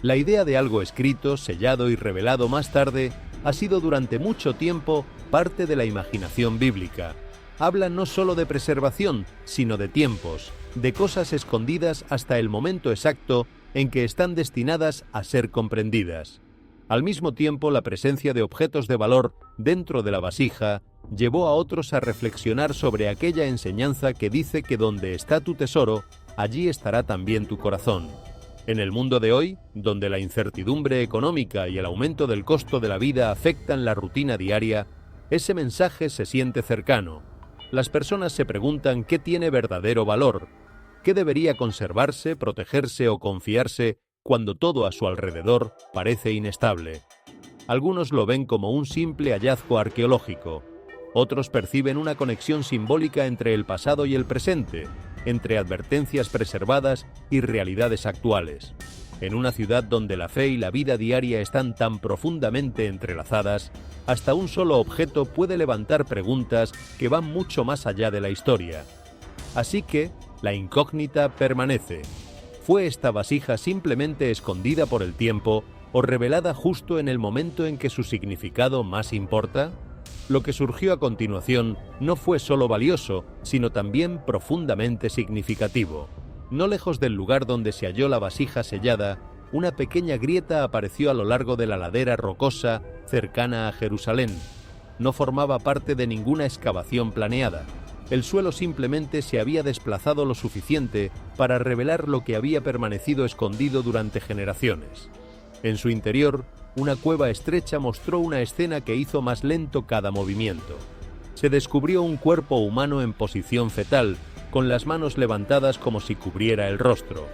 La idea de algo escrito, sellado y revelado más tarde ha sido durante mucho tiempo parte de la imaginación bíblica. Habla no solo de preservación, sino de tiempos, de cosas escondidas hasta el momento exacto en que están destinadas a ser comprendidas. Al mismo tiempo, la presencia de objetos de valor dentro de la vasija llevó a otros a reflexionar sobre aquella enseñanza que dice que donde está tu tesoro, allí estará también tu corazón. En el mundo de hoy, donde la incertidumbre económica y el aumento del costo de la vida afectan la rutina diaria, ese mensaje se siente cercano. Las personas se preguntan qué tiene verdadero valor, qué debería conservarse, protegerse o confiarse cuando todo a su alrededor parece inestable. Algunos lo ven como un simple hallazgo arqueológico. Otros perciben una conexión simbólica entre el pasado y el presente, entre advertencias preservadas y realidades actuales. En una ciudad donde la fe y la vida diaria están tan profundamente entrelazadas, hasta un solo objeto puede levantar preguntas que van mucho más allá de la historia. Así que, la incógnita permanece. ¿Fue esta vasija simplemente escondida por el tiempo o revelada justo en el momento en que su significado más importa? Lo que surgió a continuación no fue solo valioso, sino también profundamente significativo. No lejos del lugar donde se halló la vasija sellada, una pequeña grieta apareció a lo largo de la ladera rocosa cercana a Jerusalén. No formaba parte de ninguna excavación planeada. El suelo simplemente se había desplazado lo suficiente para revelar lo que había permanecido escondido durante generaciones. En su interior, una cueva estrecha mostró una escena que hizo más lento cada movimiento. Se descubrió un cuerpo humano en posición fetal, con las manos levantadas como si cubriera el rostro.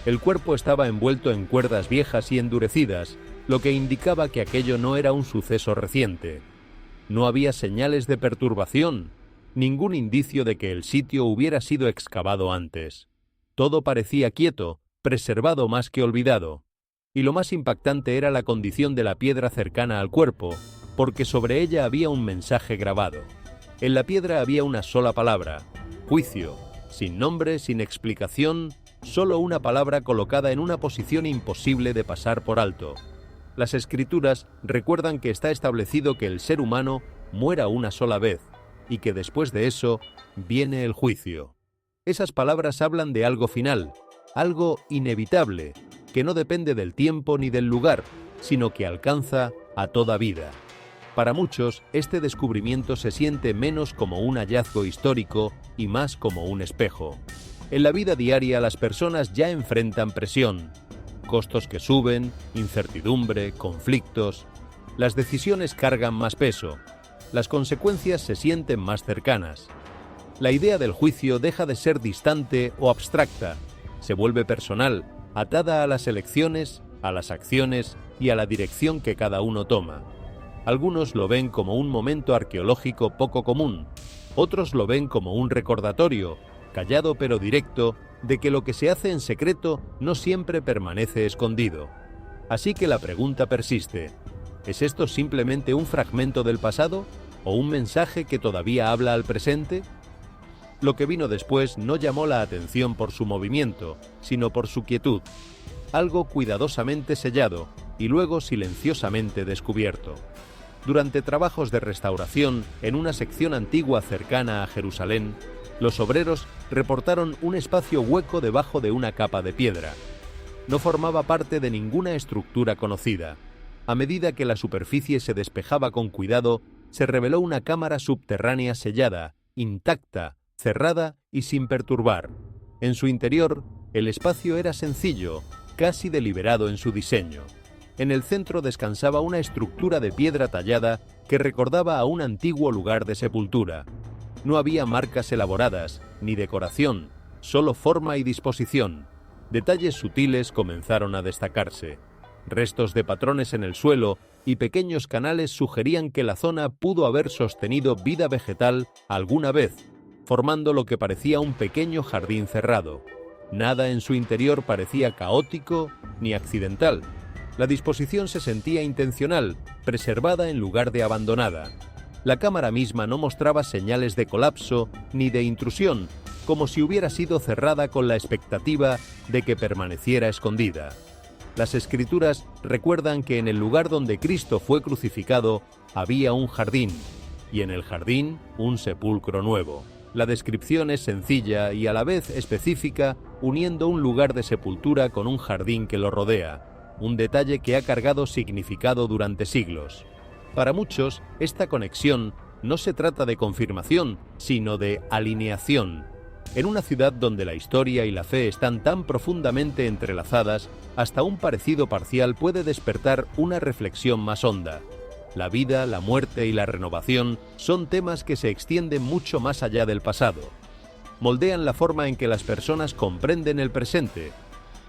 El cuerpo estaba envuelto en cuerdas viejas y endurecidas, lo que indicaba que aquello no era un suceso reciente. No había señales de perturbación, ningún indicio de que el sitio hubiera sido excavado antes. Todo parecía quieto, preservado más que olvidado. Y lo más impactante era la condición de la piedra cercana al cuerpo, porque sobre ella había un mensaje grabado. En la piedra había una sola palabra: juicio, sin nombre, sin explicación, solo una palabra colocada en una posición imposible de pasar por alto. Las escrituras recuerdan que está establecido que el ser humano muera una sola vez, y que después de eso viene el juicio. Esas palabras hablan de algo final, algo inevitable, que no depende del tiempo ni del lugar, sino que alcanza a toda vida. Para muchos, este descubrimiento se siente menos como un hallazgo histórico y más como un espejo. En la vida diaria las personas ya enfrentan presión, costos que suben, incertidumbre, conflictos. Las decisiones cargan más peso, las consecuencias se sienten más cercanas. La idea del juicio deja de ser distante o abstracta, se vuelve personal, atada a las elecciones, a las acciones y a la dirección que cada uno toma. Algunos lo ven como un momento arqueológico poco común, otros lo ven como un recordatorio, callado pero directo, de que lo que se hace en secreto no siempre permanece escondido. Así que la pregunta persiste: ¿es esto simplemente un fragmento del pasado o un mensaje que todavía habla al presente? Lo que vino después no llamó la atención por su movimiento, sino por su quietud, algo cuidadosamente sellado y luego silenciosamente descubierto. Durante trabajos de restauración en una sección antigua cercana a Jerusalén, los obreros reportaron un espacio hueco debajo de una capa de piedra. No formaba parte de ninguna estructura conocida. A medida que la superficie se despejaba con cuidado, se reveló una cámara subterránea sellada, intacta, cerrada y sin perturbar. En su interior, el espacio era sencillo, casi deliberado en su diseño. En el centro descansaba una estructura de piedra tallada que recordaba a un antiguo lugar de sepultura. No había marcas elaboradas, ni decoración, solo forma y disposición. Detalles sutiles comenzaron a destacarse. Restos de patrones en el suelo y pequeños canales sugerían que la zona pudo haber sostenido vida vegetal alguna vez, formando lo que parecía un pequeño jardín cerrado. Nada en su interior parecía caótico ni accidental. La disposición se sentía intencional, preservada en lugar de abandonada. La cámara misma no mostraba señales de colapso ni de intrusión, como si hubiera sido cerrada con la expectativa de que permaneciera escondida. Las Escrituras recuerdan que en el lugar donde Cristo fue crucificado había un jardín, y en el jardín un sepulcro nuevo. La descripción es sencilla y a la vez específica, uniendo un lugar de sepultura con un jardín que lo rodea, un detalle que ha cargado significado durante siglos. Para muchos, esta conexión no se trata de confirmación, sino de alineación. En una ciudad donde la historia y la fe están tan profundamente entrelazadas, hasta un parecido parcial puede despertar una reflexión más honda. La vida, la muerte y la renovación son temas que se extienden mucho más allá del pasado. Moldean la forma en que las personas comprenden el presente.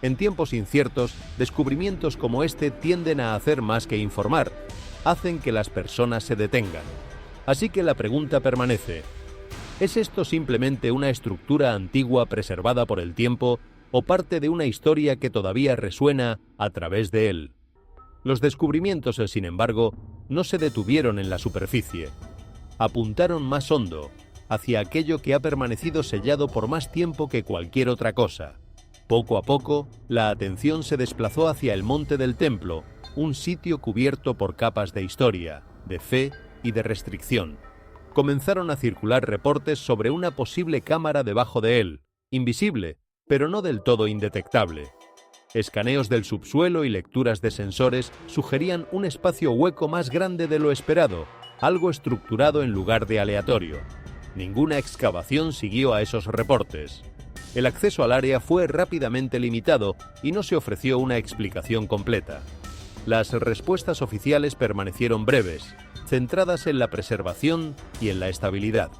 En tiempos inciertos, descubrimientos como este tienden a hacer más que informar, hacen que las personas se detengan. Así que la pregunta permanece: ¿es esto simplemente una estructura antigua preservada por el tiempo o parte de una historia que todavía resuena a través de él? Los descubrimientos, sin embargo, no se detuvieron en la superficie. Apuntaron más hondo, hacia aquello que ha permanecido sellado por más tiempo que cualquier otra cosa. Poco a poco, la atención se desplazó hacia el monte del templo, un sitio cubierto por capas de historia, de fe y de restricción. Comenzaron a circular reportes sobre una posible cámara debajo de él, invisible, pero no del todo indetectable. Escaneos del subsuelo y lecturas de sensores sugerían un espacio hueco más grande de lo esperado, algo estructurado en lugar de aleatorio. Ninguna excavación siguió a esos reportes. El acceso al área fue rápidamente limitado y no se ofreció una explicación completa. Las respuestas oficiales permanecieron breves, centradas en la preservación y en la estabilidad.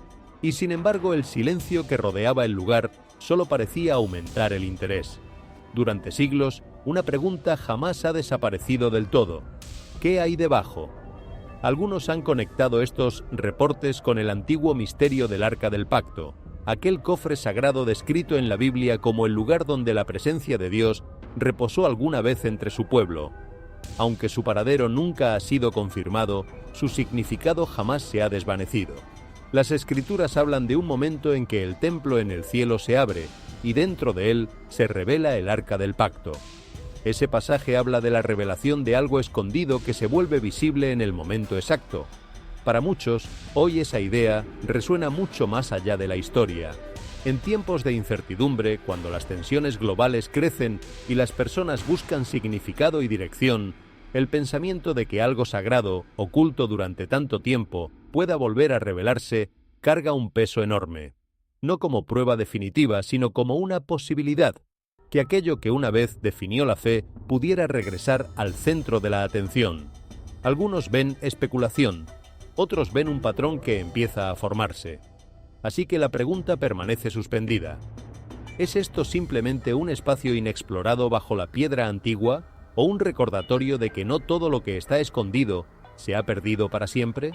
Y sin embargo, el silencio que rodeaba el lugar solo parecía aumentar el interés. Durante siglos, una pregunta jamás ha desaparecido del todo: ¿qué hay debajo? Algunos han conectado estos reportes con el antiguo misterio del Arca del Pacto, aquel cofre sagrado descrito en la Biblia como el lugar donde la presencia de Dios reposó alguna vez entre su pueblo. Aunque su paradero nunca ha sido confirmado, su significado jamás se ha desvanecido. Las Escrituras hablan de un momento en que el templo en el cielo se abre y dentro de él se revela el Arca del Pacto. Ese pasaje habla de la revelación de algo escondido que se vuelve visible en el momento exacto. Para muchos, hoy esa idea resuena mucho más allá de la historia. En tiempos de incertidumbre, cuando las tensiones globales crecen y las personas buscan significado y dirección, el pensamiento de que algo sagrado, oculto durante tanto tiempo, pueda volver a revelarse, carga un peso enorme. No como prueba definitiva, sino como una posibilidad, que aquello que una vez definió la fe pudiera regresar al centro de la atención. Algunos ven especulación, otros ven un patrón que empieza a formarse. Así que la pregunta permanece suspendida. ¿Es esto simplemente un espacio inexplorado bajo la piedra antigua o un recordatorio de que no todo lo que está escondido se ha perdido para siempre?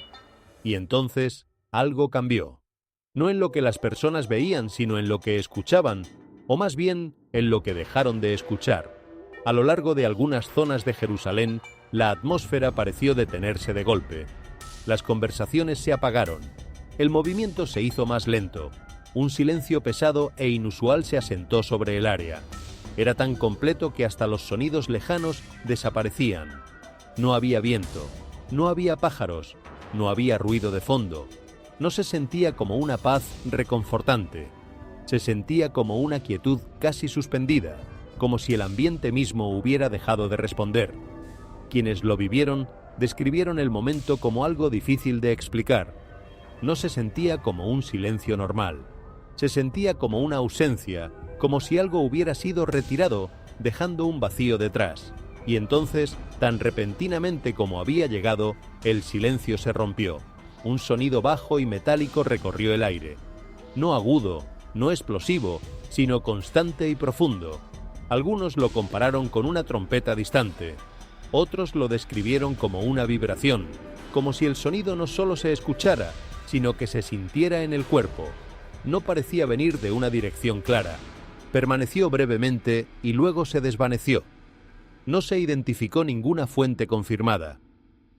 Y entonces, algo cambió. No en lo que las personas veían, sino en lo que escuchaban. o más bien en lo que dejaron de escuchar. A lo largo de algunas zonas de Jerusalén, la atmósfera pareció detenerse de golpe. Las conversaciones se apagaron. El movimiento se hizo más lento. Un silencio pesado e inusual se asentó sobre el área. Era tan completo que hasta los sonidos lejanos desaparecían. No había viento, no había pájaros, no había ruido de fondo. No se sentía como una paz reconfortante. Se sentía como una quietud casi suspendida, como si el ambiente mismo hubiera dejado de responder. Quienes lo vivieron describieron el momento como algo difícil de explicar. No se sentía como un silencio normal. Se sentía como una ausencia, como si algo hubiera sido retirado, dejando un vacío detrás. Y entonces, tan repentinamente como había llegado, el silencio se rompió. Un sonido bajo y metálico recorrió el aire. No agudo, no explosivo, sino constante y profundo. Algunos lo compararon con una trompeta distante. Otros lo describieron como una vibración, como si el sonido no solo se escuchara, sino que se sintiera en el cuerpo. No parecía venir de una dirección clara. Permaneció brevemente y luego se desvaneció. No se identificó ninguna fuente confirmada.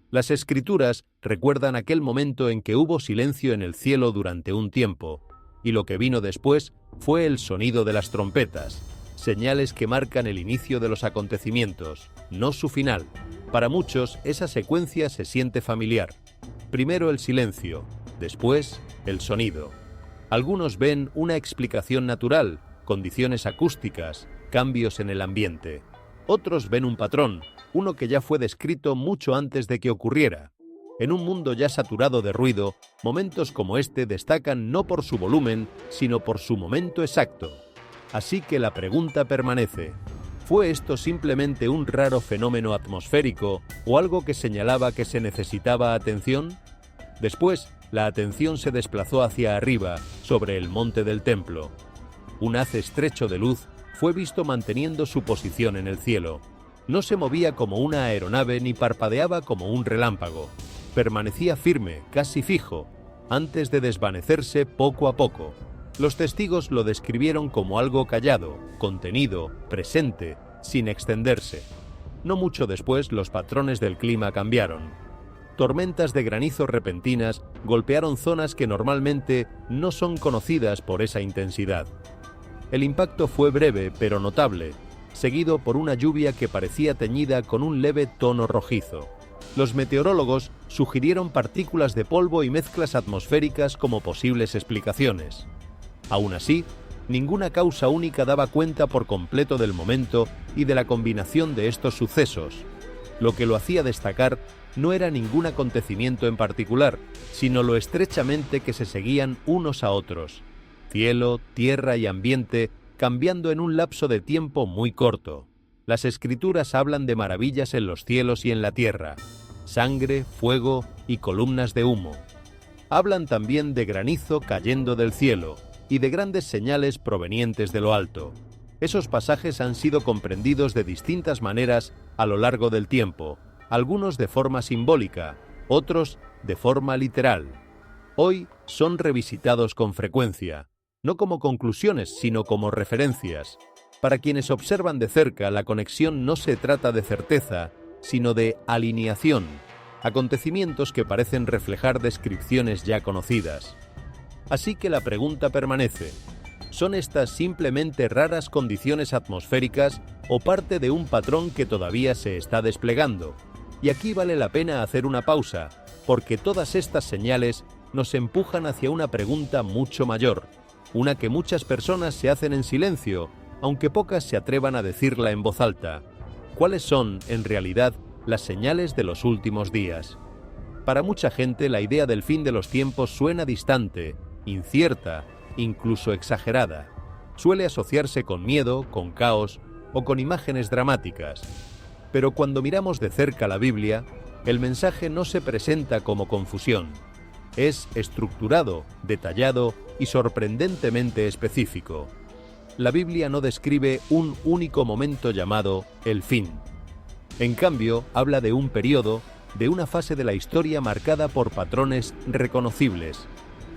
Las Escrituras recuerdan aquel momento en que hubo silencio en el cielo durante un tiempo, y lo que vino después fue el sonido de las trompetas, señales que marcan el inicio de los acontecimientos, no su final. Para muchos, esa secuencia se siente familiar. Primero el silencio, después el sonido. Algunos ven una explicación natural, condiciones acústicas, cambios en el ambiente. Otros ven un patrón, uno que ya fue descrito mucho antes de que ocurriera. En un mundo ya saturado de ruido, momentos como este destacan no por su volumen, sino por su momento exacto. Así que la pregunta permanece: ¿fue esto simplemente un raro fenómeno atmosférico o algo que señalaba que se necesitaba atención? Después, la atención se desplazó hacia arriba, sobre el monte del templo. Un haz estrecho de luz fue visto manteniendo su posición en el cielo. No se movía como una aeronave ni parpadeaba como un relámpago. Permanecía firme, casi fijo, antes de desvanecerse poco a poco. Los testigos lo describieron como algo callado, contenido, presente, sin extenderse. No mucho después, los patrones del clima cambiaron. Tormentas de granizo repentinas golpearon zonas que normalmente no son conocidas por esa intensidad. El impacto fue breve pero notable, seguido por una lluvia que parecía teñida con un leve tono rojizo. Los meteorólogos sugirieron partículas de polvo y mezclas atmosféricas como posibles explicaciones. Aún así, ninguna causa única daba cuenta por completo del momento y de la combinación de estos sucesos. Lo que lo hacía destacar no era ningún acontecimiento en particular, sino lo estrechamente que se seguían unos a otros. Cielo, tierra y ambiente cambiando en un lapso de tiempo muy corto. Las Escrituras hablan de maravillas en los cielos y en la tierra, sangre, fuego y columnas de humo. Hablan también de granizo cayendo del cielo y de grandes señales provenientes de lo alto. Esos pasajes han sido comprendidos de distintas maneras a lo largo del tiempo, algunos de forma simbólica, otros de forma literal. Hoy son revisitados con frecuencia, no como conclusiones, sino como referencias. Para quienes observan de cerca, la conexión no se trata de certeza, sino de alineación, acontecimientos que parecen reflejar descripciones ya conocidas. Así que la pregunta permanece: ¿son estas simplemente raras condiciones atmosféricas o parte de un patrón que todavía se está desplegando? Y aquí vale la pena hacer una pausa, porque todas estas señales nos empujan hacia una pregunta mucho mayor, una que muchas personas se hacen en silencio, aunque pocas se atrevan a decirla en voz alta. ¿Cuáles son, en realidad, las señales de los últimos días? Para mucha gente, la idea del fin de los tiempos suena distante, incierta, incluso exagerada. Suele asociarse con miedo, con caos o con imágenes dramáticas. Pero cuando miramos de cerca la Biblia, el mensaje no se presenta como confusión. Es estructurado, detallado y sorprendentemente específico. La Biblia no describe un único momento llamado el fin. En cambio, habla de un periodo, de una fase de la historia marcada por patrones reconocibles.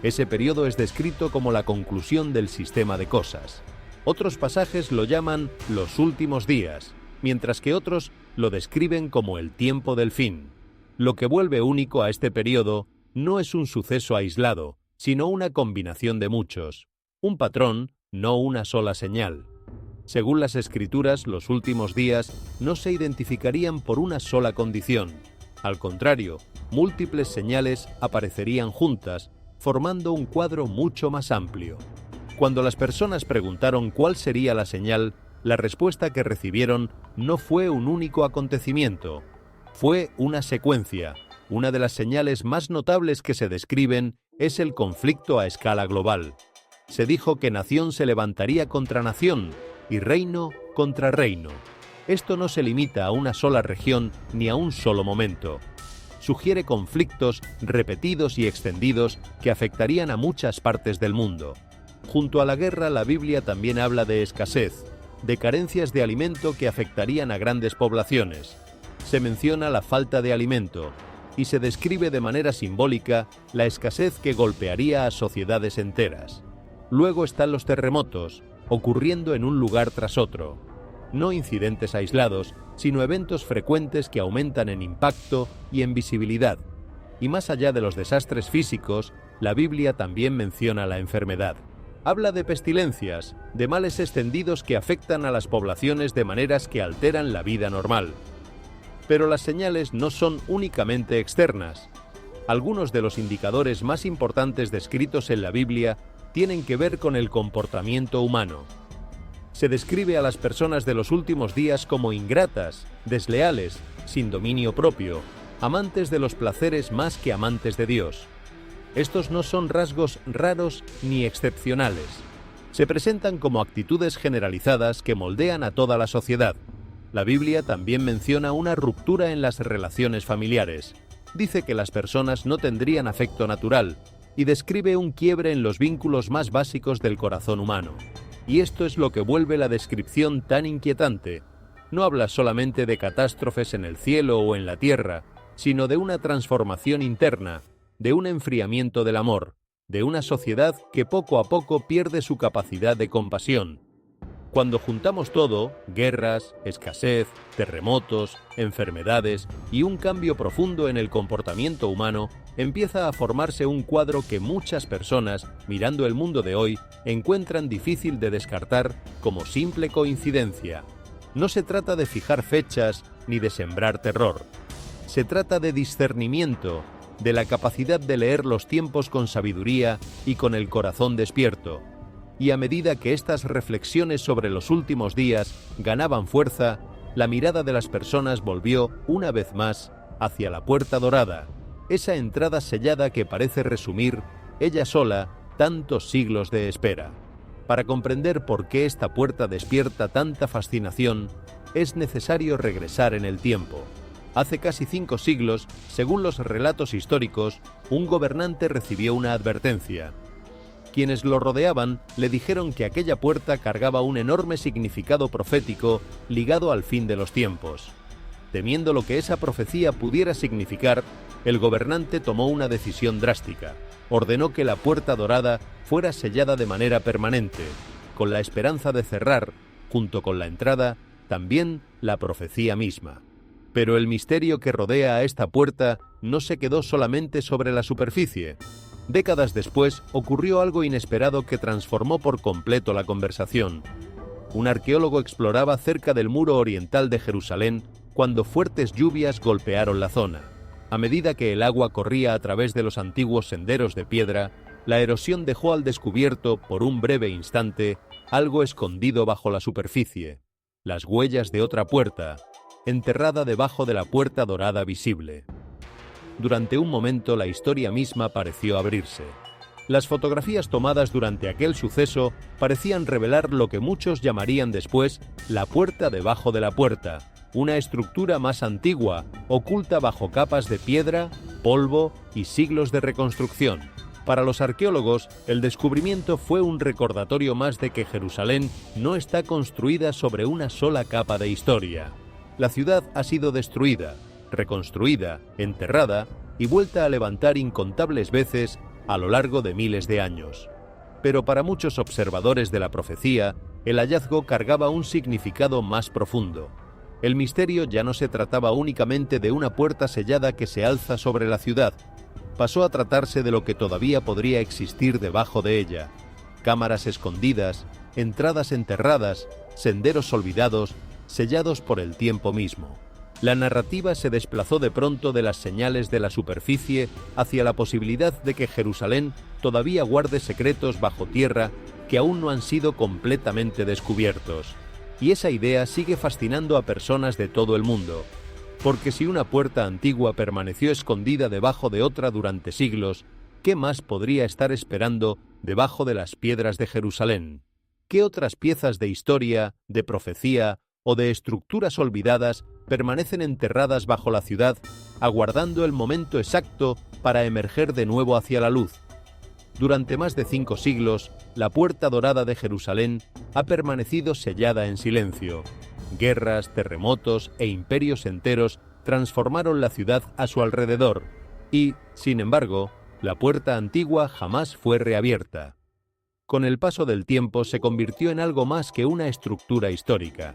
Ese periodo es descrito como la conclusión del sistema de cosas. Otros pasajes lo llaman los últimos días, mientras que otros lo describen como el tiempo del fin. Lo que vuelve único a este periodo no es un suceso aislado, sino una combinación de muchos, un patrón, no una sola señal. Según las Escrituras, los últimos días no se identificarían por una sola condición. Al contrario, múltiples señales aparecerían juntas, formando un cuadro mucho más amplio. Cuando las personas preguntaron cuál sería la señal, la respuesta que recibieron no fue un único acontecimiento, fue una secuencia. Una de las señales más notables que se describen es el conflicto a escala global. Se dijo que nación se levantaría contra nación y reino contra reino. Esto no se limita a una sola región ni a un solo momento. Sugiere conflictos repetidos y extendidos que afectarían a muchas partes del mundo. Junto a la guerra, la Biblia también habla de escasez, de carencias de alimento que afectarían a grandes poblaciones. Se menciona la falta de alimento y se describe de manera simbólica la escasez que golpearía a sociedades enteras. Luego están los terremotos, ocurriendo en un lugar tras otro. No incidentes aislados, sino eventos frecuentes que aumentan en impacto y en visibilidad. Y más allá de los desastres físicos, la Biblia también menciona la enfermedad. Habla de pestilencias, de males extendidos que afectan a las poblaciones de maneras que alteran la vida normal. Pero las señales no son únicamente externas. Algunos de los indicadores más importantes descritos en la Biblia tienen que ver con el comportamiento humano. Se describe a las personas de los últimos días como ingratas, desleales, sin dominio propio, amantes de los placeres más que amantes de Dios. Estos no son rasgos raros ni excepcionales. Se presentan como actitudes generalizadas que moldean a toda la sociedad. La Biblia también menciona una ruptura en las relaciones familiares. Dice que las personas no tendrían afecto natural y describe un quiebre en los vínculos más básicos del corazón humano. Y esto es lo que vuelve la descripción tan inquietante. No habla solamente de catástrofes en el cielo o en la tierra, sino de una transformación interna, de un enfriamiento del amor, de una sociedad que poco a poco pierde su capacidad de compasión. Cuando juntamos todo, guerras, escasez, terremotos, enfermedades y un cambio profundo en el comportamiento humano, empieza a formarse un cuadro que muchas personas, mirando el mundo de hoy, encuentran difícil de descartar como simple coincidencia. No se trata de fijar fechas ni de sembrar terror. Se trata de discernimiento, de la capacidad de leer los tiempos con sabiduría y con el corazón despierto. Y a medida que estas reflexiones sobre los últimos días ganaban fuerza, la mirada de las personas volvió, una vez más, hacia la puerta dorada, esa entrada sellada que parece resumir, ella sola, tantos siglos de espera. Para comprender por qué esta puerta despierta tanta fascinación, es necesario regresar en el tiempo. Hace casi 5 siglos, según los relatos históricos, un gobernante recibió una advertencia. Quienes lo rodeaban le dijeron que aquella puerta cargaba un enorme significado profético ligado al fin de los tiempos. Temiendo lo que esa profecía pudiera significar, el gobernante tomó una decisión drástica. Ordenó que la puerta dorada fuera sellada de manera permanente, con la esperanza de cerrar, junto con la entrada, también la profecía misma. Pero el misterio que rodea a esta puerta no se quedó solamente sobre la superficie. Décadas después ocurrió algo inesperado que transformó por completo la conversación. Un arqueólogo exploraba cerca del muro oriental de Jerusalén cuando fuertes lluvias golpearon la zona. A medida que el agua corría a través de los antiguos senderos de piedra, la erosión dejó al descubierto, por un breve instante, algo escondido bajo la superficie: las huellas de otra puerta, enterrada debajo de la puerta dorada visible. Durante un momento la historia misma pareció abrirse. Las fotografías tomadas durante aquel suceso parecían revelar lo que muchos llamarían después la puerta debajo de la puerta, una estructura más antigua, oculta bajo capas de piedra, polvo y siglos de reconstrucción. Para los arqueólogos, el descubrimiento fue un recordatorio más de que Jerusalén no está construida sobre una sola capa de historia. La ciudad ha sido destruida, reconstruida, enterrada y vuelta a levantar incontables veces a lo largo de miles de años. Pero para muchos observadores de la profecía, el hallazgo cargaba un significado más profundo. El misterio ya no se trataba únicamente de una puerta sellada que se alza sobre la ciudad. Pasó a tratarse de lo que todavía podría existir debajo de ella: cámaras escondidas, entradas enterradas, senderos olvidados, sellados por el tiempo mismo. La narrativa se desplazó de pronto de las señales de la superficie hacia la posibilidad de que Jerusalén todavía guarde secretos bajo tierra que aún no han sido completamente descubiertos. Y esa idea sigue fascinando a personas de todo el mundo, porque si una puerta antigua permaneció escondida debajo de otra durante siglos, ¿qué más podría estar esperando debajo de las piedras de Jerusalén? ¿Qué otras piezas de historia, de profecía o de estructuras olvidadas permanecen enterradas bajo la ciudad, aguardando el momento exacto para emerger de nuevo hacia la luz? Durante más de 5 siglos, la Puerta Dorada de Jerusalén ha permanecido sellada en silencio. Guerras, terremotos e imperios enteros transformaron la ciudad a su alrededor y, sin embargo, la puerta antigua jamás fue reabierta. Con el paso del tiempo se convirtió en algo más que una estructura histórica.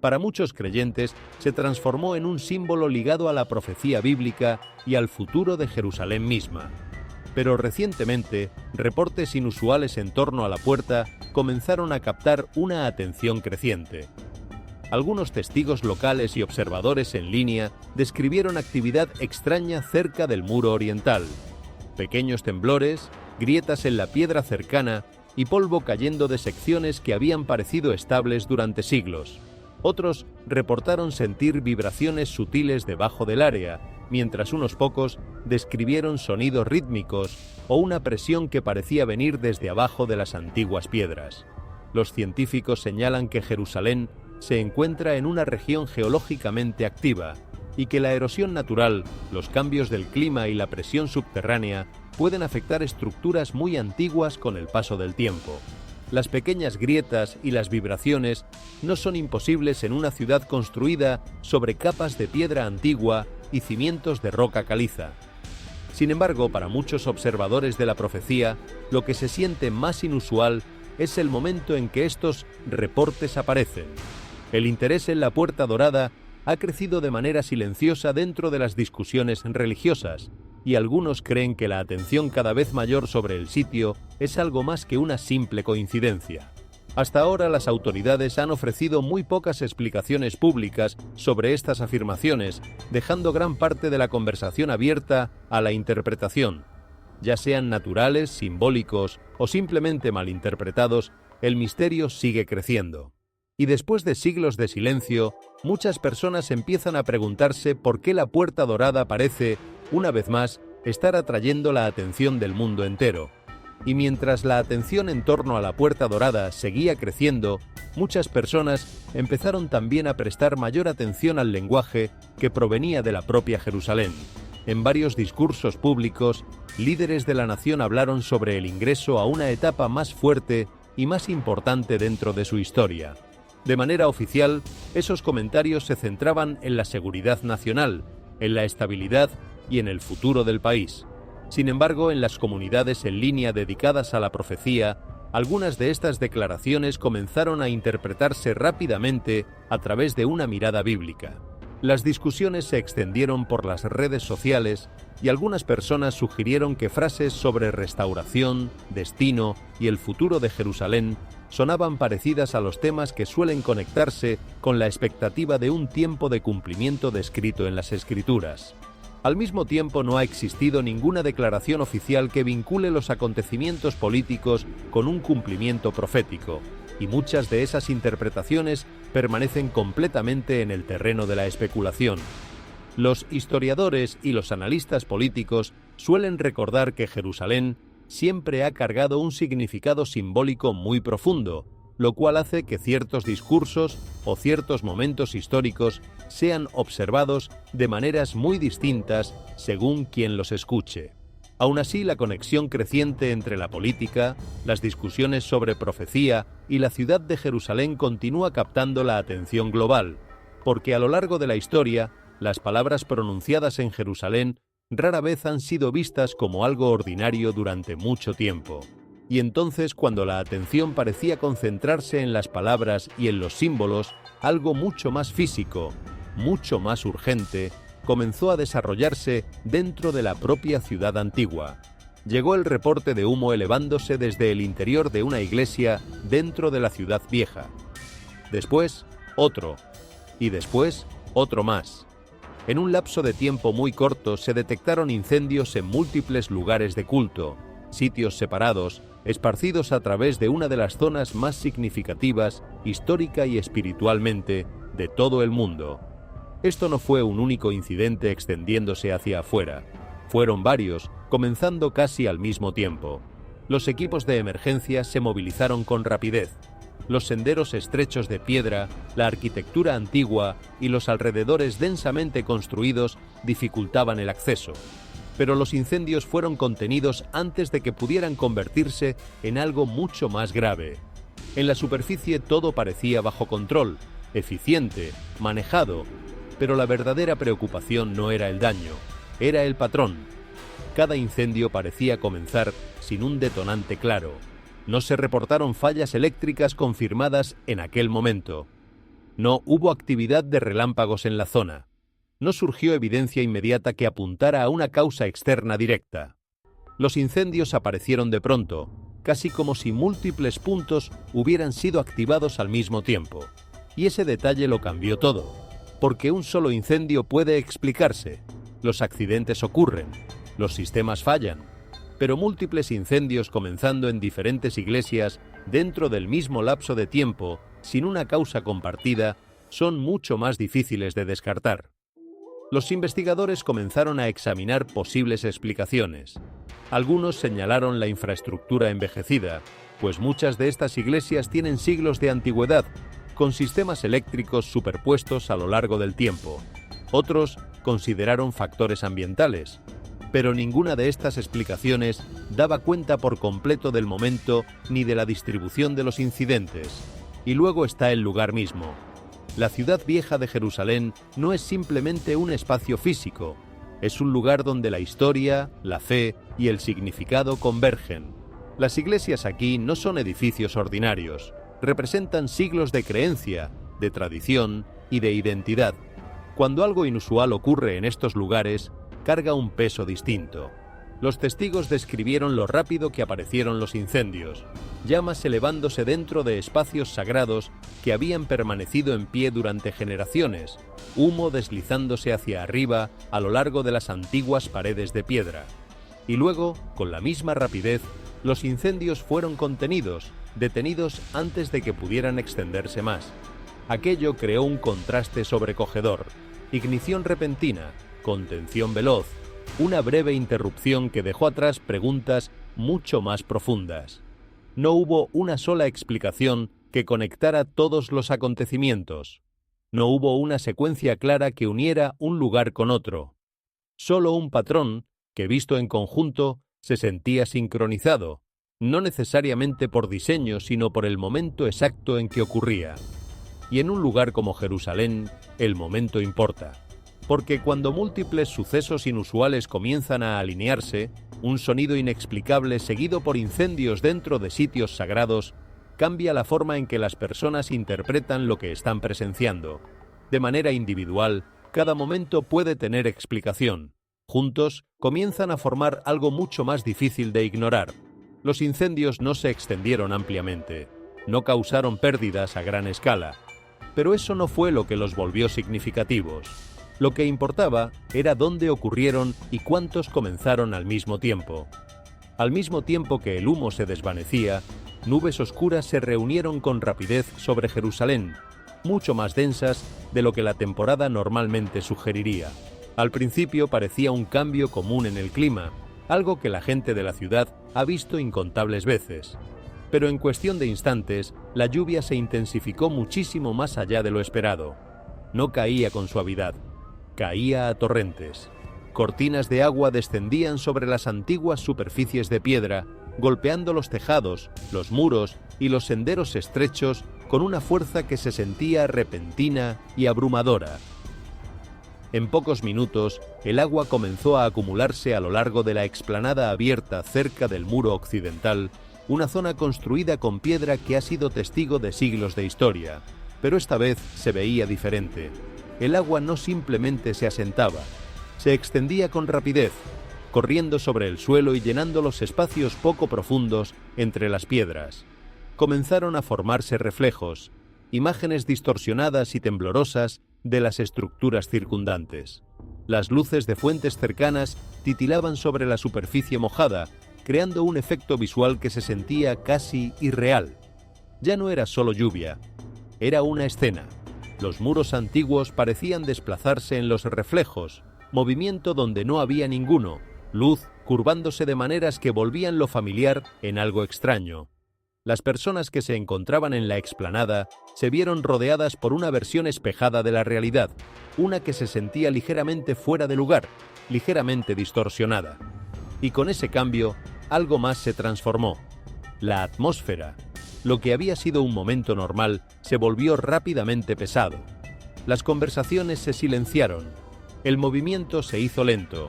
Para muchos creyentes se transformó en un símbolo ligado a la profecía bíblica y al futuro de Jerusalén misma. Pero recientemente, reportes inusuales en torno a la puerta comenzaron a captar una atención creciente. Algunos testigos locales y observadores en línea describieron actividad extraña cerca del muro oriental: pequeños temblores, grietas en la piedra cercana y polvo cayendo de secciones que habían parecido estables durante siglos. Otros reportaron sentir vibraciones sutiles debajo del área, mientras unos pocos describieron sonidos rítmicos o una presión que parecía venir desde abajo de las antiguas piedras. Los científicos señalan que Jerusalén se encuentra en una región geológicamente activa y que la erosión natural, los cambios del clima y la presión subterránea pueden afectar estructuras muy antiguas con el paso del tiempo. Las pequeñas grietas y las vibraciones no son imposibles en una ciudad construida sobre capas de piedra antigua y cimientos de roca caliza. Sin embargo, para muchos observadores de la profecía, lo que se siente más inusual es el momento en que estos reportes aparecen. El interés en la Puerta Dorada ha crecido de manera silenciosa dentro de las discusiones religiosas, y algunos creen que la atención cada vez mayor sobre el sitio es algo más que una simple coincidencia. Hasta ahora las autoridades han ofrecido muy pocas explicaciones públicas sobre estas afirmaciones, dejando gran parte de la conversación abierta a la interpretación. Ya sean naturales, simbólicos o simplemente malinterpretados, el misterio sigue creciendo. Y después de siglos de silencio, muchas personas empiezan a preguntarse por qué la Puerta Dorada parece, una vez más, estar atrayendo la atención del mundo entero. Y mientras la atención en torno a la Puerta Dorada seguía creciendo, muchas personas empezaron también a prestar mayor atención al lenguaje que provenía de la propia Jerusalén. En varios discursos públicos, líderes de la nación hablaron sobre el ingreso a una etapa más fuerte y más importante dentro de su historia. De manera oficial, esos comentarios se centraban en la seguridad nacional, en la estabilidad y en el futuro del país. Sin embargo, en las comunidades en línea dedicadas a la profecía, algunas de estas declaraciones comenzaron a interpretarse rápidamente a través de una mirada bíblica. Las discusiones se extendieron por las redes sociales y algunas personas sugirieron que frases sobre restauración, destino y el futuro de Jerusalén sonaban parecidas a los temas que suelen conectarse con la expectativa de un tiempo de cumplimiento descrito en las Escrituras. Al mismo tiempo, no ha existido ninguna declaración oficial que vincule los acontecimientos políticos con un cumplimiento profético, y muchas de esas interpretaciones permanecen completamente en el terreno de la especulación. Los historiadores y los analistas políticos suelen recordar que Jerusalén siempre ha cargado un significado simbólico muy profundo, lo cual hace que ciertos discursos o ciertos momentos históricos sean observados de maneras muy distintas según quien los escuche. Aún así, la conexión creciente entre la política, las discusiones sobre profecía y la ciudad de Jerusalén continúa captando la atención global, porque a lo largo de la historia, las palabras pronunciadas en Jerusalén rara vez han sido vistas como algo ordinario durante mucho tiempo. Y entonces, cuando la atención parecía concentrarse en las palabras y en los símbolos, algo mucho más físico, mucho más urgente, comenzó a desarrollarse dentro de la propia ciudad antigua. Llegó el reporte de humo elevándose desde el interior de una iglesia dentro de la ciudad vieja. Después, otro. Y después, otro más. En un lapso de tiempo muy corto se detectaron incendios en múltiples lugares de culto, sitios separados, esparcidos a través de una de las zonas más significativas, histórica y espiritualmente, de todo el mundo. Esto no fue un único incidente extendiéndose hacia afuera. Fueron varios, comenzando casi al mismo tiempo. Los equipos de emergencia se movilizaron con rapidez. Los senderos estrechos de piedra, la arquitectura antigua y los alrededores densamente construidos dificultaban el acceso. Pero los incendios fueron contenidos antes de que pudieran convertirse en algo mucho más grave. En la superficie todo parecía bajo control, eficiente, manejado, pero la verdadera preocupación no era el daño, era el patrón. Cada incendio parecía comenzar sin un detonante claro. No se reportaron fallas eléctricas confirmadas en aquel momento. No hubo actividad de relámpagos en la zona. No surgió evidencia inmediata que apuntara a una causa externa directa. Los incendios aparecieron de pronto, casi como si múltiples puntos hubieran sido activados al mismo tiempo. Y ese detalle lo cambió todo, porque un solo incendio puede explicarse. Los accidentes ocurren, los sistemas fallan, pero múltiples incendios comenzando en diferentes iglesias dentro del mismo lapso de tiempo, sin una causa compartida, son mucho más difíciles de descartar. Los investigadores comenzaron a examinar posibles explicaciones. Algunos señalaron la infraestructura envejecida, pues muchas de estas iglesias tienen siglos de antigüedad, con sistemas eléctricos superpuestos a lo largo del tiempo. Otros consideraron factores ambientales, pero ninguna de estas explicaciones daba cuenta por completo del momento ni de la distribución de los incidentes. Y luego está el lugar mismo. La ciudad vieja de Jerusalén no es simplemente un espacio físico, es un lugar donde la historia, la fe y el significado convergen. Las iglesias aquí no son edificios ordinarios, representan siglos de creencia, de tradición y de identidad. Cuando algo inusual ocurre en estos lugares, carga un peso distinto. Los testigos describieron lo rápido que aparecieron los incendios, llamas elevándose dentro de espacios sagrados que habían permanecido en pie durante generaciones, humo deslizándose hacia arriba a lo largo de las antiguas paredes de piedra. Y luego, con la misma rapidez, los incendios fueron contenidos, detenidos antes de que pudieran extenderse más. Aquello creó un contraste sobrecogedor, ignición repentina, contención veloz, una breve interrupción que dejó atrás preguntas mucho más profundas. No hubo una sola explicación que conectara todos los acontecimientos. No hubo una secuencia clara que uniera un lugar con otro. Solo un patrón que, visto en conjunto, se sentía sincronizado, no necesariamente por diseño, sino por el momento exacto en que ocurría. Y en un lugar como Jerusalén, el momento importa. Porque cuando múltiples sucesos inusuales comienzan a alinearse, un sonido inexplicable seguido por incendios dentro de sitios sagrados, cambia la forma en que las personas interpretan lo que están presenciando. De manera individual, cada momento puede tener explicación. Juntos, comienzan a formar algo mucho más difícil de ignorar. Los incendios no se extendieron ampliamente, no causaron pérdidas a gran escala, pero eso no fue lo que los volvió significativos. Lo que importaba era dónde ocurrieron y cuántos comenzaron al mismo tiempo. Al mismo tiempo que el humo se desvanecía, nubes oscuras se reunieron con rapidez sobre Jerusalén, mucho más densas de lo que la temporada normalmente sugeriría. Al principio parecía un cambio común en el clima, algo que la gente de la ciudad ha visto incontables veces. Pero en cuestión de instantes, la lluvia se intensificó muchísimo más allá de lo esperado. No caía con suavidad. Caía a torrentes. Cortinas de agua descendían sobre las antiguas superficies de piedra, golpeando los tejados, los muros y los senderos estrechos con una fuerza que se sentía repentina y abrumadora. En pocos minutos, el agua comenzó a acumularse a lo largo de la explanada abierta cerca del muro occidental, una zona construida con piedra que ha sido testigo de siglos de historia, pero esta vez se veía diferente. El agua no simplemente se asentaba, se extendía con rapidez, corriendo sobre el suelo y llenando los espacios poco profundos entre las piedras. Comenzaron a formarse reflejos, imágenes distorsionadas y temblorosas de las estructuras circundantes. Las luces de fuentes cercanas titilaban sobre la superficie mojada, creando un efecto visual que se sentía casi irreal. Ya no era solo lluvia, era una escena. Los muros antiguos parecían desplazarse en los reflejos, movimiento donde no había ninguno, luz curvándose de maneras que volvían lo familiar en algo extraño. Las personas que se encontraban en la explanada se vieron rodeadas por una versión espejada de la realidad, una que se sentía ligeramente fuera de lugar, ligeramente distorsionada. Y con ese cambio, algo más se transformó. La atmósfera. Lo que había sido un momento normal se volvió rápidamente pesado. Las conversaciones se silenciaron. El movimiento se hizo lento.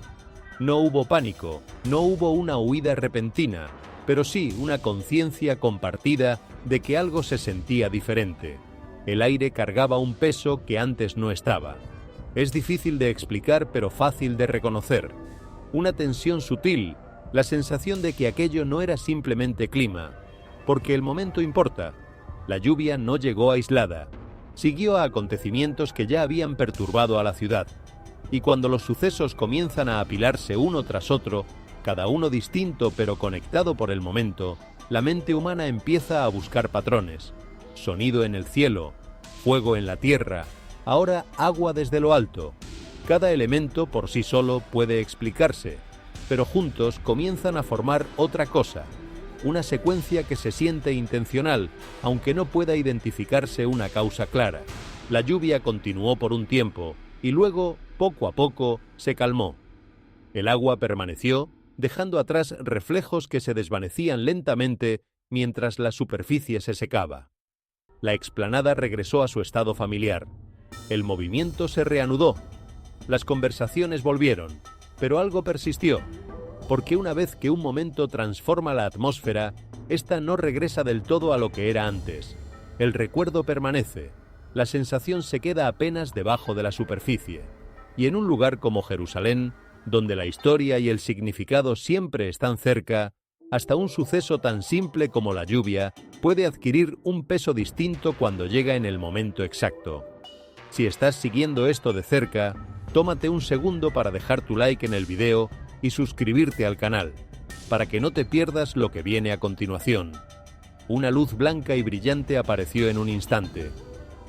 No hubo pánico, no hubo una huida repentina, pero sí una conciencia compartida de que algo se sentía diferente. El aire cargaba un peso que antes no estaba. Es difícil de explicar, pero fácil de reconocer. Una tensión sutil, la sensación de que aquello no era simplemente clima, porque el momento importa. La lluvia no llegó aislada, siguió a acontecimientos que ya habían perturbado a la ciudad. Y cuando los sucesos comienzan a apilarse uno tras otro, cada uno distinto pero conectado por el momento, la mente humana empieza a buscar patrones. Sonido en el cielo, fuego en la tierra, ahora agua desde lo alto. Cada elemento por sí solo puede explicarse, pero juntos comienzan a formar otra cosa, una secuencia que se siente intencional, aunque no pueda identificarse una causa clara. La lluvia continuó por un tiempo, y luego, poco a poco, se calmó. El agua permaneció, dejando atrás reflejos que se desvanecían lentamente mientras la superficie se secaba. La explanada regresó a su estado familiar. El movimiento se reanudó. Las conversaciones volvieron, pero algo persistió, porque una vez que un momento transforma la atmósfera, ésta no regresa del todo a lo que era antes. El recuerdo permanece, la sensación se queda apenas debajo de la superficie, y en un lugar como Jerusalén, donde la historia y el significado siempre están cerca, hasta un suceso tan simple como la lluvia puede adquirir un peso distinto cuando llega en el momento exacto. Si estás siguiendo esto de cerca, tómate un segundo para dejar tu like en el video y suscribirte al canal, para que no te pierdas lo que viene a continuación. Una luz blanca y brillante apareció en un instante,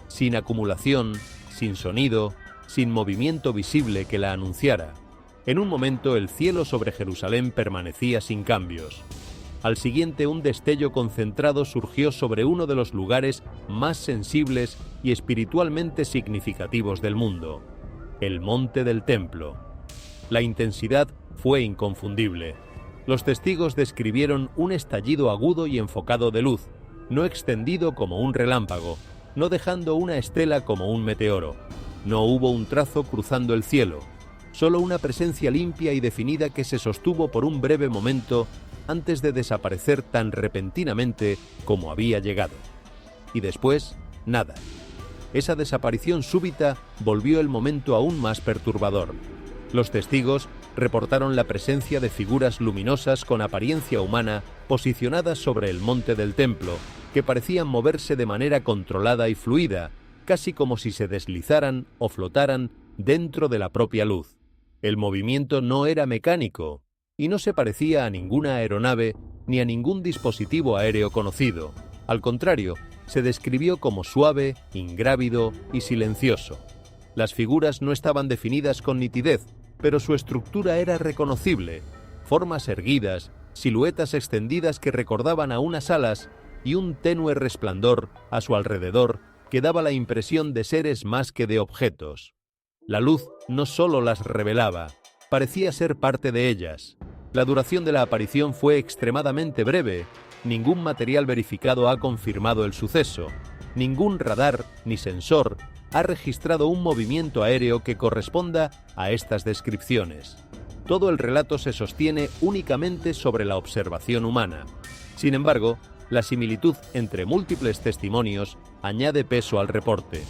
sin acumulación, sin sonido, sin movimiento visible que la anunciara. En un momento el cielo sobre Jerusalén permanecía sin cambios. Al siguiente un destello concentrado surgió sobre uno de los lugares más sensibles y espiritualmente significativos del mundo, el monte del templo. La intensidad fue inconfundible. Los testigos describieron un estallido agudo y enfocado de luz, no extendido como un relámpago, no dejando una estela como un meteoro. No hubo un trazo cruzando el cielo, solo una presencia limpia y definida que se sostuvo por un breve momento antes de desaparecer tan repentinamente como había llegado. Y después, nada. Esa desaparición súbita volvió el momento aún más perturbador. Los testigos reportaron la presencia de figuras luminosas con apariencia humana posicionadas sobre el monte del templo, que parecían moverse de manera controlada y fluida, casi como si se deslizaran o flotaran dentro de la propia luz. El movimiento no era mecánico y no se parecía a ninguna aeronave ni a ningún dispositivo aéreo conocido. Al contrario, se describió como suave, ingrávido y silencioso. Las figuras no estaban definidas con nitidez, pero su estructura era reconocible. Formas erguidas, siluetas extendidas que recordaban a unas alas y un tenue resplandor a su alrededor que daba la impresión de seres más que de objetos. La luz no solo las revelaba, parecía ser parte de ellas. La duración de la aparición fue extremadamente breve. Ningún material verificado ha confirmado el suceso. Ningún radar ni sensor ha registrado un movimiento aéreo que corresponda a estas descripciones. todo el relato se sostiene únicamente sobre la observación humana. Sin embargo, la similitud entre múltiples testimonios añade peso al reporte.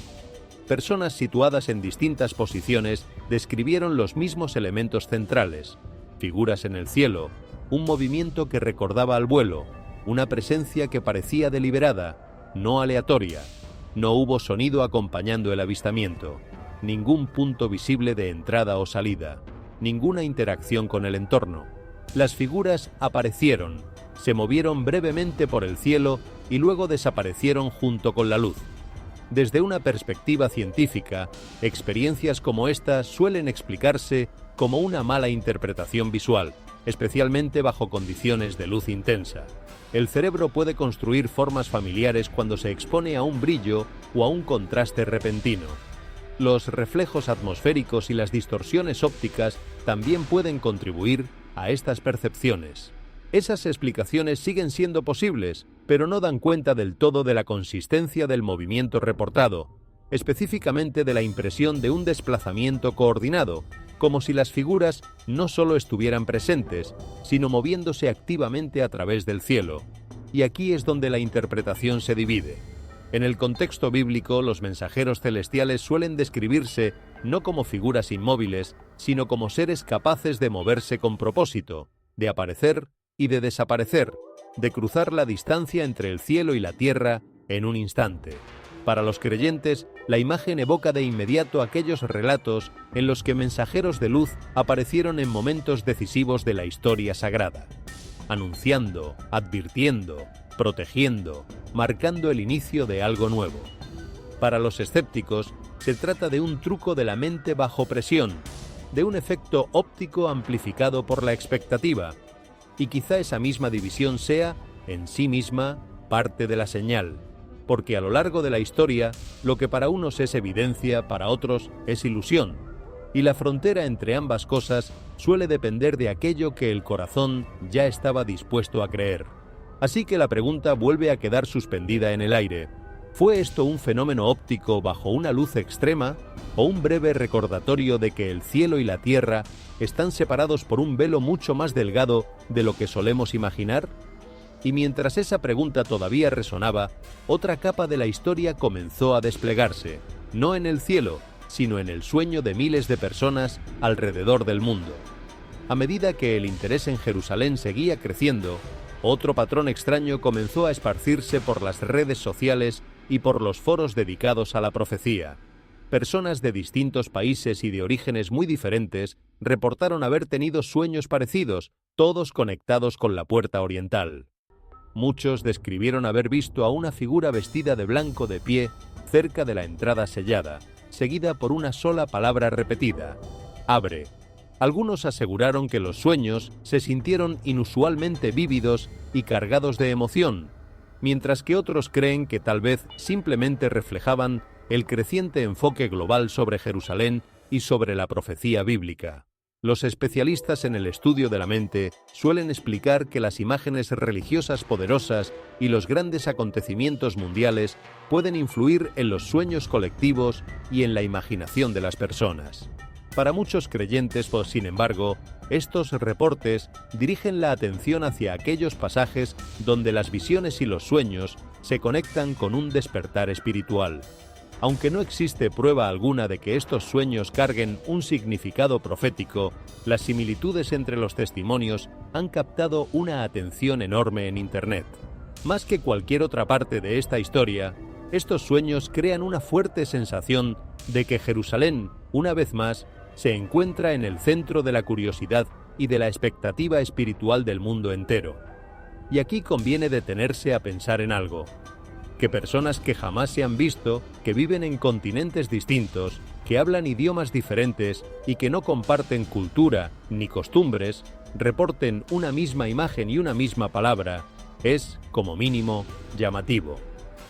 Personas situadas en distintas posiciones describieron los mismos elementos centrales: figuras en el cielo, un movimiento que recordaba al vuelo, una presencia que parecía deliberada, no aleatoria. No hubo sonido acompañando el avistamiento, ningún punto visible de entrada o salida, ninguna interacción con el entorno. Las figuras aparecieron, se movieron brevemente por el cielo y luego desaparecieron junto con la luz. Desde una perspectiva científica, experiencias como esta suelen explicarse como una mala interpretación visual, especialmente bajo condiciones de luz intensa. El cerebro puede construir formas familiares cuando se expone a un brillo o a un contraste repentino. Los reflejos atmosféricos y las distorsiones ópticas también pueden contribuir a estas percepciones. Esas explicaciones siguen siendo posibles, pero no dan cuenta del todo de la consistencia del movimiento reportado, específicamente de la impresión de un desplazamiento coordinado, como si las figuras no solo estuvieran presentes, sino moviéndose activamente a través del cielo. Y aquí es donde la interpretación se divide. En el contexto bíblico, los mensajeros celestiales suelen describirse no como figuras inmóviles, sino como seres capaces de moverse con propósito, de aparecer y de desaparecer, de cruzar la distancia entre el cielo y la tierra en un instante. Para los creyentes, la imagen evoca de inmediato aquellos relatos en los que mensajeros de luz aparecieron en momentos decisivos de la historia sagrada, anunciando, advirtiendo, protegiendo, marcando el inicio de algo nuevo. Para los escépticos, se trata de un truco de la mente bajo presión, de un efecto óptico amplificado por la expectativa, y quizá esa misma división sea, en sí misma, parte de la señal, porque a lo largo de la historia, lo que para unos es evidencia, para otros es ilusión, y la frontera entre ambas cosas suele depender de aquello que el corazón ya estaba dispuesto a creer. Así que la pregunta vuelve a quedar suspendida en el aire. ¿Fue esto un fenómeno óptico bajo una luz extrema o un breve recordatorio de que el cielo y la tierra están separados por un velo mucho más delgado de lo que solemos imaginar? Y mientras esa pregunta todavía resonaba, otra capa de la historia comenzó a desplegarse, no en el cielo, sino en el sueño de miles de personas alrededor del mundo. A medida que el interés en Jerusalén seguía creciendo, otro patrón extraño comenzó a esparcirse por las redes sociales y por los foros dedicados a la profecía. Personas de distintos países y de orígenes muy diferentes reportaron haber tenido sueños parecidos, todos conectados con la puerta oriental. Muchos describieron haber visto a una figura vestida de blanco de pie cerca de la entrada sellada, seguida por una sola palabra repetida: abre. Algunos aseguraron que los sueños se sintieron inusualmente vívidos y cargados de emoción, mientras que otros creen que tal vez simplemente reflejaban el creciente enfoque global sobre Jerusalén y sobre la profecía bíblica. Los especialistas en el estudio de la mente suelen explicar que las imágenes religiosas poderosas y los grandes acontecimientos mundiales pueden influir en los sueños colectivos y en la imaginación de las personas. Para muchos creyentes, sin embargo, estos reportes dirigen la atención hacia aquellos pasajes donde las visiones y los sueños se conectan con un despertar espiritual. Aunque no existe prueba alguna de que estos sueños carguen un significado profético, las similitudes entre los testimonios han captado una atención enorme en Internet. Más que cualquier otra parte de esta historia, estos sueños crean una fuerte sensación de que Jerusalén, una vez más, se encuentra en el centro de la curiosidad y de la expectativa espiritual del mundo entero. Y aquí conviene detenerse a pensar en algo: que personas que jamás se han visto, que viven en continentes distintos, que hablan idiomas diferentes y que no comparten cultura ni costumbres, reporten una misma imagen y una misma palabra, es, como mínimo, llamativo.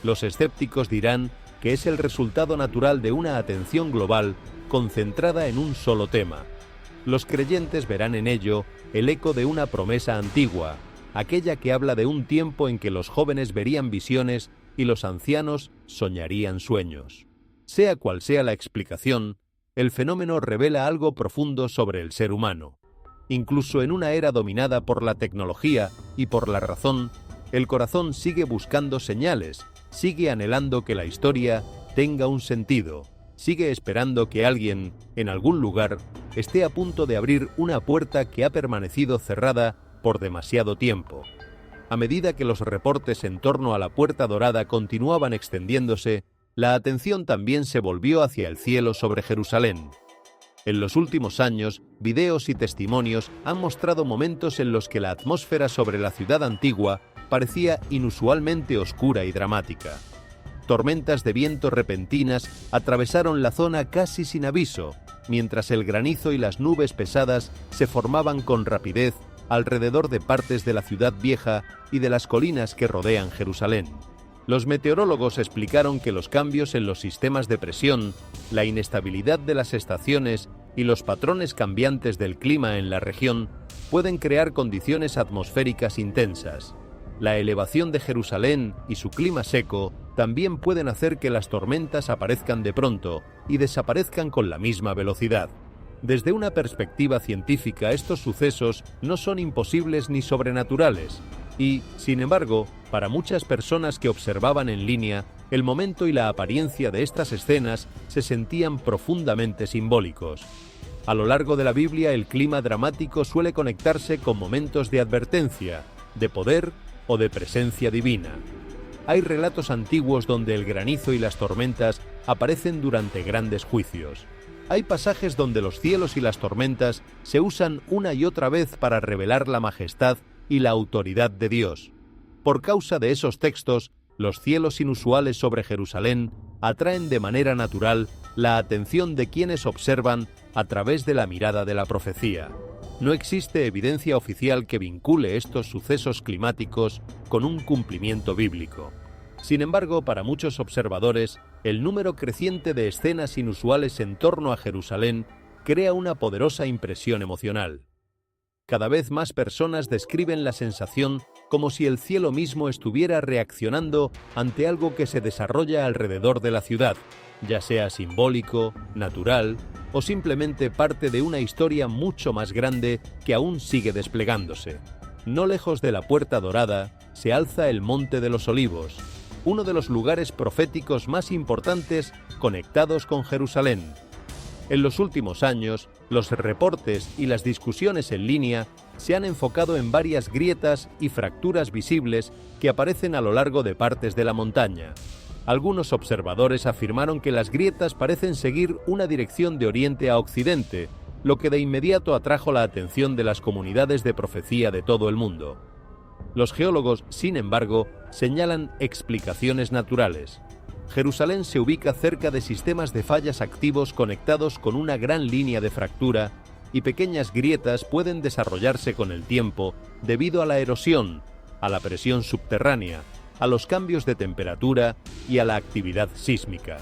Los escépticos dirán que es el resultado natural de una atención global concentrada en un solo tema. Los creyentes verán en ello el eco de una promesa antigua, aquella que habla de un tiempo en que los jóvenes verían visiones y los ancianos soñarían sueños. Sea cual sea la explicación, el fenómeno revela algo profundo sobre el ser humano. Incluso en una era dominada por la tecnología y por la razón, el corazón sigue buscando señales, sigue anhelando que la historia tenga un sentido, sigue esperando que alguien, en algún lugar, esté a punto de abrir una puerta que ha permanecido cerrada por demasiado tiempo. A medida que los reportes en torno a la Puerta Dorada continuaban extendiéndose, la atención también se volvió hacia el cielo sobre Jerusalén. En los últimos años, videos y testimonios han mostrado momentos en los que la atmósfera sobre la ciudad antigua parecía inusualmente oscura y dramática. Tormentas de viento repentinas atravesaron la zona casi sin aviso, mientras el granizo y las nubes pesadas se formaban con rapidez alrededor de partes de la ciudad vieja y de las colinas que rodean Jerusalén. Los meteorólogos explicaron que los cambios en los sistemas de presión, la inestabilidad de las estaciones y los patrones cambiantes del clima en la región pueden crear condiciones atmosféricas intensas. La elevación de Jerusalén y su clima seco también pueden hacer que las tormentas aparezcan de pronto y desaparezcan con la misma velocidad. Desde una perspectiva científica, estos sucesos no son imposibles ni sobrenaturales, y, sin embargo, para muchas personas que observaban en línea, el momento y la apariencia de estas escenas se sentían profundamente simbólicos. A lo largo de la Biblia, el clima dramático suele conectarse con momentos de advertencia, de poder o de presencia divina. Hay relatos antiguos donde el granizo y las tormentas aparecen durante grandes juicios. Hay pasajes donde los cielos y las tormentas se usan una y otra vez para revelar la majestad y la autoridad de Dios. Por causa de esos textos, los cielos inusuales sobre Jerusalén atraen de manera natural la atención de quienes observan a través de la mirada de la profecía. No existe evidencia oficial que vincule estos sucesos climáticos con un cumplimiento bíblico. Sin embargo, para muchos observadores, el número creciente de escenas inusuales en torno a Jerusalén crea una poderosa impresión emocional. Cada vez más personas describen la sensación como si el cielo mismo estuviera reaccionando ante algo que se desarrolla alrededor de la ciudad, ya sea simbólico, natural o simplemente parte de una historia mucho más grande que aún sigue desplegándose. No lejos de la Puerta Dorada se alza el Monte de los Olivos, uno de los lugares proféticos más importantes conectados con Jerusalén. En los últimos años, los reportes y las discusiones en línea se han enfocado en varias grietas y fracturas visibles que aparecen a lo largo de partes de la montaña. Algunos observadores afirmaron que las grietas parecen seguir una dirección de oriente a occidente, lo que de inmediato atrajo la atención de las comunidades de profecía de todo el mundo. Los geólogos, sin embargo, señalan explicaciones naturales. Jerusalén se ubica cerca de sistemas de fallas activos conectados con una gran línea de fractura y pequeñas grietas pueden desarrollarse con el tiempo debido a la erosión, a la presión subterránea, a los cambios de temperatura y a la actividad sísmica.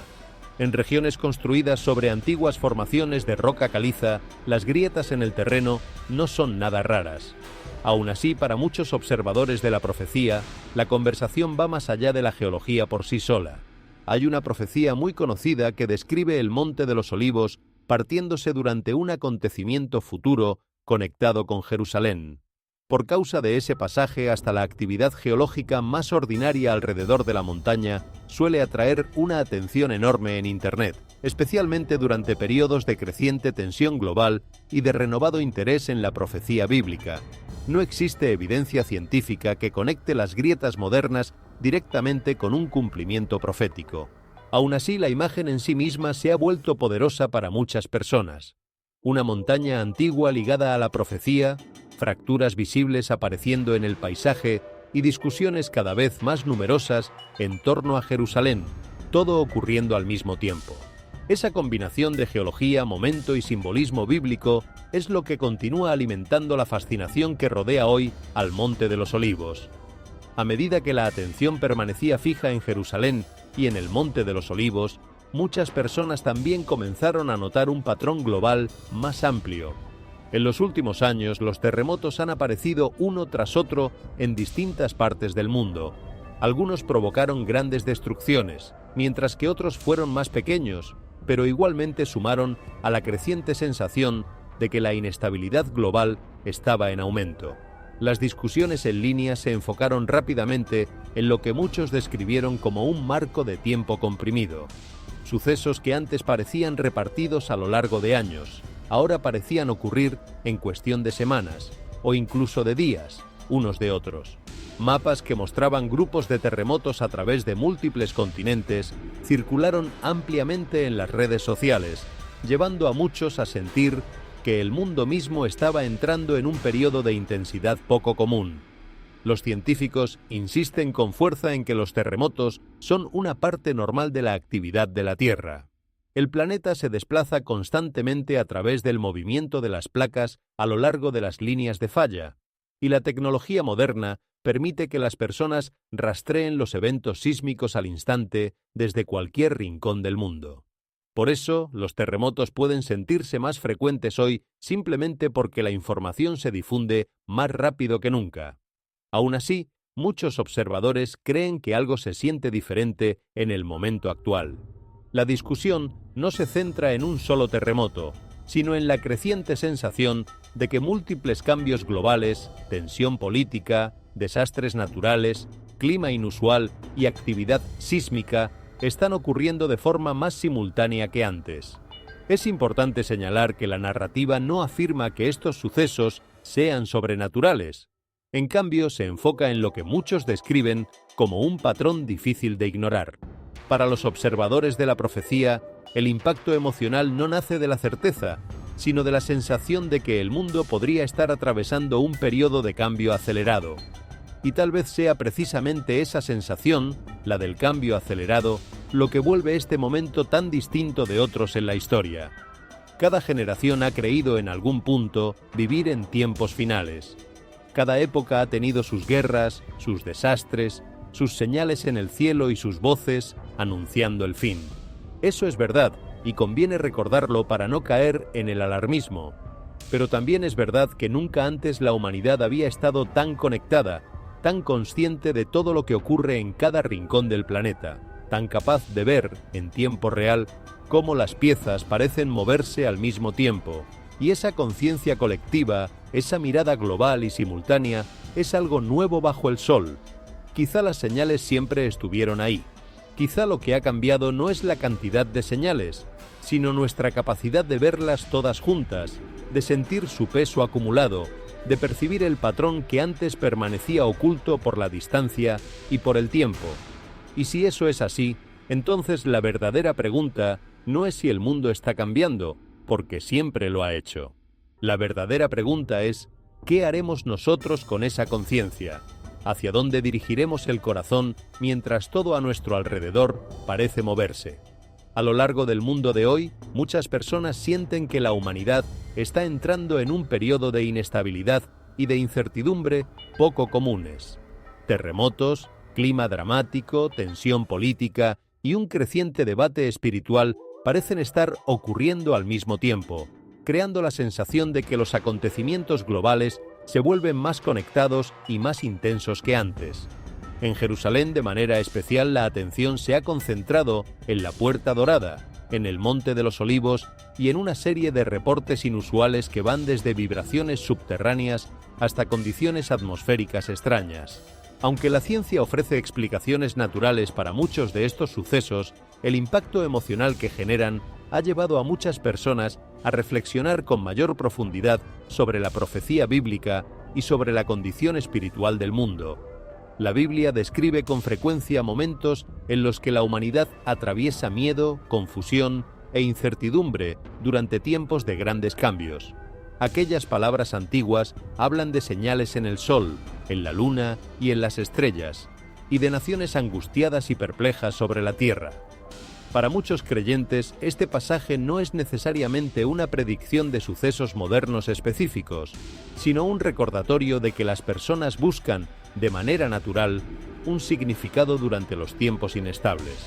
En regiones construidas sobre antiguas formaciones de roca caliza, las grietas en el terreno no son nada raras. Aún así, para muchos observadores de la profecía, la conversación va más allá de la geología por sí sola. Hay una profecía muy conocida que describe el Monte de los Olivos partiéndose durante un acontecimiento futuro conectado con Jerusalén. Por causa de ese pasaje, hasta la actividad geológica más ordinaria alrededor de la montaña suele atraer una atención enorme en Internet, especialmente durante periodos de creciente tensión global y de renovado interés en la profecía bíblica. No existe evidencia científica que conecte las grietas modernas directamente con un cumplimiento profético. Aún así, la imagen en sí misma se ha vuelto poderosa para muchas personas. Una montaña antigua ligada a la profecía, fracturas visibles apareciendo en el paisaje y discusiones cada vez más numerosas en torno a Jerusalén, todo ocurriendo al mismo tiempo. Esa combinación de geología, momento y simbolismo bíblico es lo que continúa alimentando la fascinación que rodea hoy al Monte de los Olivos. A medida que la atención permanecía fija en Jerusalén y en el Monte de los Olivos, muchas personas también comenzaron a notar un patrón global más amplio. En los últimos años, los terremotos han aparecido uno tras otro en distintas partes del mundo. Algunos provocaron grandes destrucciones, mientras que otros fueron más pequeños, pero igualmente sumaron a la creciente sensación de que la inestabilidad global estaba en aumento. Las discusiones en línea se enfocaron rápidamente en lo que muchos describieron como un marco de tiempo comprimido. Sucesos que antes parecían repartidos a lo largo de años, ahora parecían ocurrir en cuestión de semanas, o incluso de días, unos de otros. Mapas que mostraban grupos de terremotos a través de múltiples continentes circularon ampliamente en las redes sociales, llevando a muchos a sentir que el mundo mismo estaba entrando en un periodo de intensidad poco común. Los científicos insisten con fuerza en que los terremotos son una parte normal de la actividad de la Tierra. El planeta se desplaza constantemente a través del movimiento de las placas a lo largo de las líneas de falla, y la tecnología moderna permite que las personas rastreen los eventos sísmicos al instante desde cualquier rincón del mundo. Por eso, los terremotos pueden sentirse más frecuentes hoy simplemente porque la información se difunde más rápido que nunca. Aún así, muchos observadores creen que algo se siente diferente en el momento actual. La discusión no se centra en un solo terremoto, sino en la creciente sensación de que múltiples cambios globales, tensión política, desastres naturales, clima inusual y actividad sísmica están ocurriendo de forma más simultánea que antes. Es importante señalar que la narrativa no afirma que estos sucesos sean sobrenaturales. En cambio, se enfoca en lo que muchos describen como un patrón difícil de ignorar. Para los observadores de la profecía, el impacto emocional no nace de la certeza, sino de la sensación de que el mundo podría estar atravesando un periodo de cambio acelerado. Y tal vez sea precisamente esa sensación, la del cambio acelerado, lo que vuelve este momento tan distinto de otros en la historia. Cada generación ha creído en algún punto vivir en tiempos finales. Cada época ha tenido sus guerras, sus desastres, sus señales en el cielo y sus voces anunciando el fin. Eso es verdad, y conviene recordarlo para no caer en el alarmismo. Pero también es verdad que nunca antes la humanidad había estado tan conectada, tan consciente de todo lo que ocurre en cada rincón del planeta, tan capaz de ver, en tiempo real, cómo las piezas parecen moverse al mismo tiempo. Y esa conciencia colectiva, esa mirada global y simultánea, es algo nuevo bajo el sol. Quizá las señales siempre estuvieron ahí. Quizá lo que ha cambiado no es la cantidad de señales, sino nuestra capacidad de verlas todas juntas, de sentir su peso acumulado, de percibir el patrón que antes permanecía oculto por la distancia y por el tiempo. Y si eso es así, entonces la verdadera pregunta no es si el mundo está cambiando, porque siempre lo ha hecho. La verdadera pregunta es, ¿qué haremos nosotros con esa conciencia? ¿Hacia dónde dirigiremos el corazón mientras todo a nuestro alrededor parece moverse? A lo largo del mundo de hoy, muchas personas sienten que la humanidad está entrando en un periodo de inestabilidad y de incertidumbre poco comunes. Terremotos, clima dramático, tensión política y un creciente debate espiritual parecen estar ocurriendo al mismo tiempo, creando la sensación de que los acontecimientos globales se vuelven más conectados y más intensos que antes. En Jerusalén, de manera especial, la atención se ha concentrado en la Puerta Dorada, en el Monte de los Olivos y en una serie de reportes inusuales que van desde vibraciones subterráneas hasta condiciones atmosféricas extrañas. Aunque la ciencia ofrece explicaciones naturales para muchos de estos sucesos, el impacto emocional que generan ha llevado a muchas personas a reflexionar con mayor profundidad sobre la profecía bíblica y sobre la condición espiritual del mundo. La Biblia describe con frecuencia momentos en los que la humanidad atraviesa miedo, confusión e incertidumbre durante tiempos de grandes cambios. Aquellas palabras antiguas hablan de señales en el sol, en la luna y en las estrellas, y de naciones angustiadas y perplejas sobre la tierra. Para muchos creyentes, este pasaje no es necesariamente una predicción de sucesos modernos específicos, sino un recordatorio de que las personas buscan, de manera natural, un significado durante los tiempos inestables.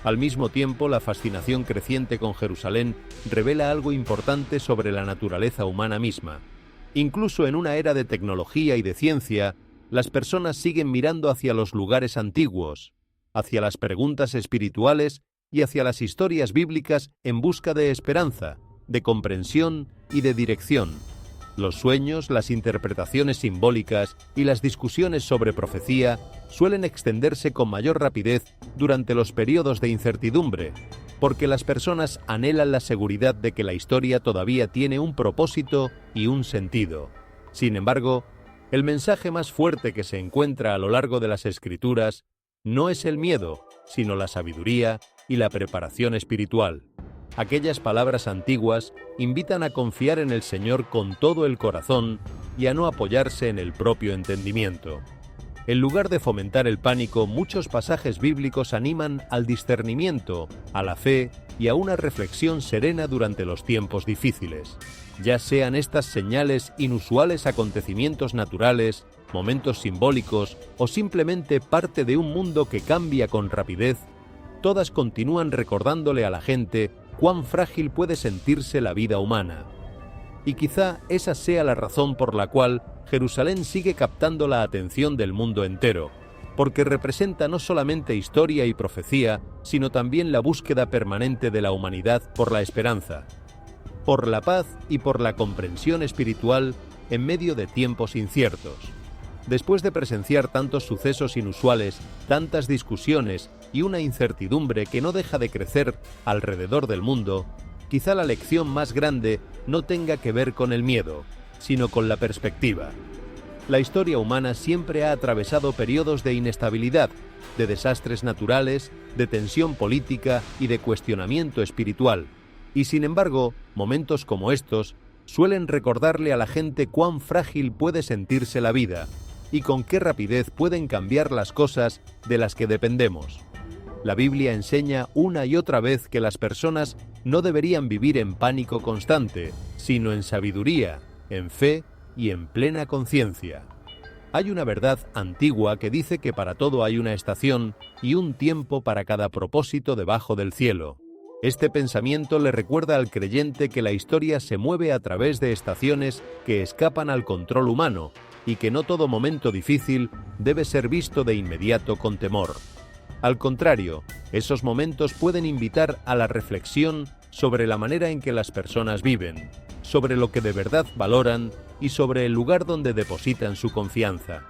Al mismo tiempo, la fascinación creciente con Jerusalén revela algo importante sobre la naturaleza humana misma. Incluso en una era de tecnología y de ciencia, las personas siguen mirando hacia los lugares antiguos, hacia las preguntas espirituales y hacia las historias bíblicas en busca de esperanza, de comprensión y de dirección. Los sueños, las interpretaciones simbólicas y las discusiones sobre profecía suelen extenderse con mayor rapidez durante los periodos de incertidumbre, porque las personas anhelan la seguridad de que la historia todavía tiene un propósito y un sentido. Sin embargo, el mensaje más fuerte que se encuentra a lo largo de las Escrituras no es el miedo, sino la sabiduría y la preparación espiritual. Aquellas palabras antiguas invitan a confiar en el Señor con todo el corazón y a no apoyarse en el propio entendimiento. En lugar de fomentar el pánico, muchos pasajes bíblicos animan al discernimiento, a la fe y a una reflexión serena durante los tiempos difíciles. Ya sean estas señales inusuales acontecimientos naturales, momentos simbólicos o simplemente parte de un mundo que cambia con rapidez, todas continúan recordándole a la gente cuán frágil puede sentirse la vida humana. Y quizá esa sea la razón por la cual Jerusalén sigue captando la atención del mundo entero, porque representa no solamente historia y profecía, sino también la búsqueda permanente de la humanidad por la esperanza, por la paz y por la comprensión espiritual en medio de tiempos inciertos. Después de presenciar tantos sucesos inusuales, tantas discusiones y una incertidumbre que no deja de crecer alrededor del mundo, quizá la lección más grande no tenga que ver con el miedo, sino con la perspectiva. La historia humana siempre ha atravesado periodos de inestabilidad, de desastres naturales, de tensión política y de cuestionamiento espiritual. Y sin embargo, momentos como estos suelen recordarle a la gente cuán frágil puede sentirse la vida y con qué rapidez pueden cambiar las cosas de las que dependemos. La Biblia enseña una y otra vez que las personas no deberían vivir en pánico constante, sino en sabiduría, en fe y en plena conciencia. Hay una verdad antigua que dice que para todo hay una estación y un tiempo para cada propósito debajo del cielo. Este pensamiento le recuerda al creyente que la historia se mueve a través de estaciones que escapan al control humano y que no todo momento difícil debe ser visto de inmediato con temor. Al contrario, esos momentos pueden invitar a la reflexión sobre la manera en que las personas viven, sobre lo que de verdad valoran y sobre el lugar donde depositan su confianza.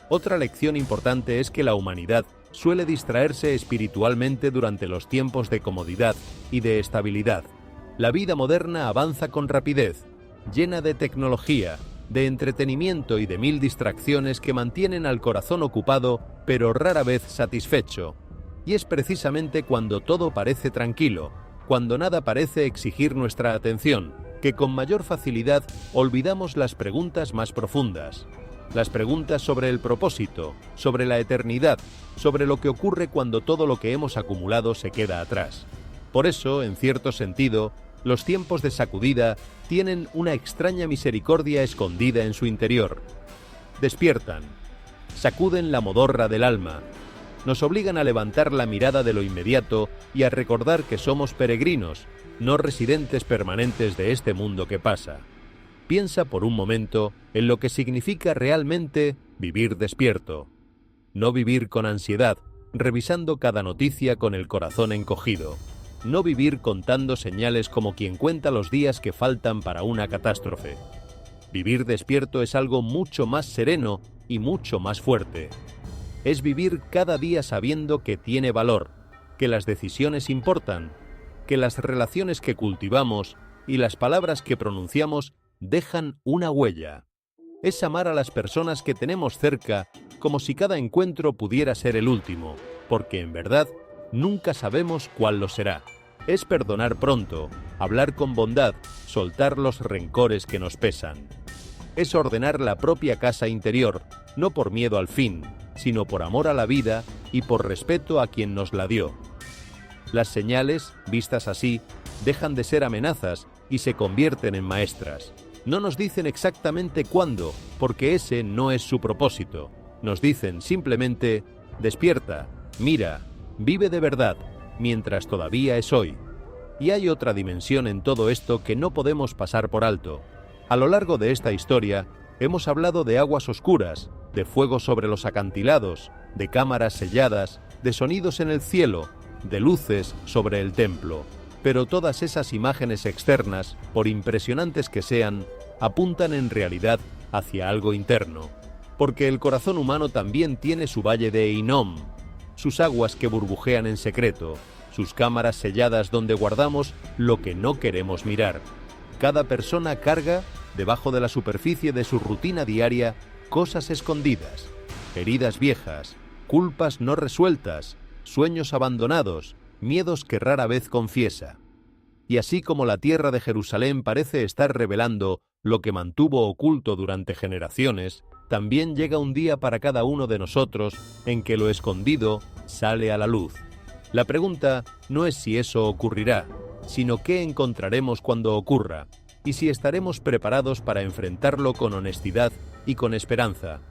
Otra lección importante es que la humanidad suele distraerse espiritualmente durante los tiempos de comodidad y de estabilidad. La vida moderna avanza con rapidez, llena de tecnología, de entretenimiento y de mil distracciones que mantienen al corazón ocupado, pero rara vez satisfecho. Y es precisamente cuando todo parece tranquilo, cuando nada parece exigir nuestra atención, que con mayor facilidad olvidamos las preguntas más profundas. Las preguntas sobre el propósito, sobre la eternidad, sobre lo que ocurre cuando todo lo que hemos acumulado se queda atrás. Por eso, en cierto sentido, los tiempos de sacudida tienen una extraña misericordia escondida en su interior. Despiertan, sacuden la modorra del alma, nos obligan a levantar la mirada de lo inmediato y a recordar que somos peregrinos, no residentes permanentes de este mundo que pasa. Piensa por un momento en lo que significa realmente vivir despierto. No vivir con ansiedad, revisando cada noticia con el corazón encogido. No vivir contando señales como quien cuenta los días que faltan para una catástrofe. Vivir despierto es algo mucho más sereno y mucho más fuerte. Es vivir cada día sabiendo que tiene valor, que las decisiones importan, que las relaciones que cultivamos y las palabras que pronunciamos dejan una huella. Es amar a las personas que tenemos cerca como si cada encuentro pudiera ser el último, porque en verdad nunca sabemos cuál lo será. Es perdonar pronto, hablar con bondad, soltar los rencores que nos pesan. Es ordenar la propia casa interior, no por miedo al fin, sino por amor a la vida y por respeto a quien nos la dio. Las señales, vistas así, dejan de ser amenazas y se convierten en maestras. No nos dicen exactamente cuándo, porque ese no es su propósito. Nos dicen simplemente, despierta, mira, vive de verdad, mientras todavía es hoy. Y hay otra dimensión en todo esto que no podemos pasar por alto. A lo largo de esta historia, hemos hablado de aguas oscuras, de fuego sobre los acantilados, de cámaras selladas, de sonidos en el cielo, de luces sobre el templo. Pero todas esas imágenes externas, por impresionantes que sean, apuntan en realidad hacia algo interno, porque el corazón humano también tiene su valle de Hinnom, sus aguas que burbujean en secreto, sus cámaras selladas donde guardamos lo que no queremos mirar. Cada persona carga, debajo de la superficie de su rutina diaria, cosas escondidas, heridas viejas, culpas no resueltas, sueños abandonados, miedos que rara vez confiesa. Y así como la tierra de Jerusalén parece estar revelando lo que mantuvo oculto durante generaciones, también llega un día para cada uno de nosotros en que lo escondido sale a la luz. La pregunta no es si eso ocurrirá, sino qué encontraremos cuando ocurra, y si estaremos preparados para enfrentarlo con honestidad y con esperanza.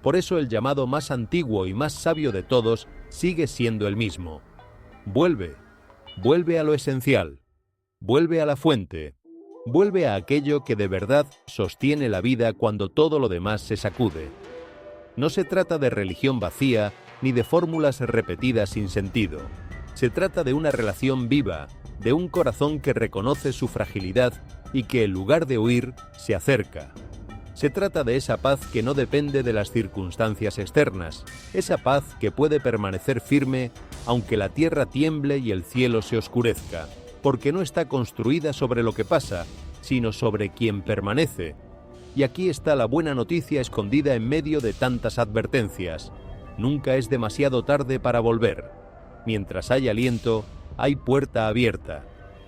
Por eso el llamado más antiguo y más sabio de todos sigue siendo el mismo. Vuelve a lo esencial, vuelve a la fuente, vuelve a aquello que de verdad sostiene la vida cuando todo lo demás se sacude. No se trata de religión vacía ni de fórmulas repetidas sin sentido. Se trata de una relación viva, de un corazón que reconoce su fragilidad y que en lugar de huir, se acerca. Se trata de esa paz que no depende de las circunstancias externas, esa paz que puede permanecer firme aunque la tierra tiemble y el cielo se oscurezca, porque no está construida sobre lo que pasa, sino sobre quien permanece. Y aquí está la buena noticia escondida en medio de tantas advertencias. Nunca es demasiado tarde para volver. Mientras hay aliento, hay puerta abierta.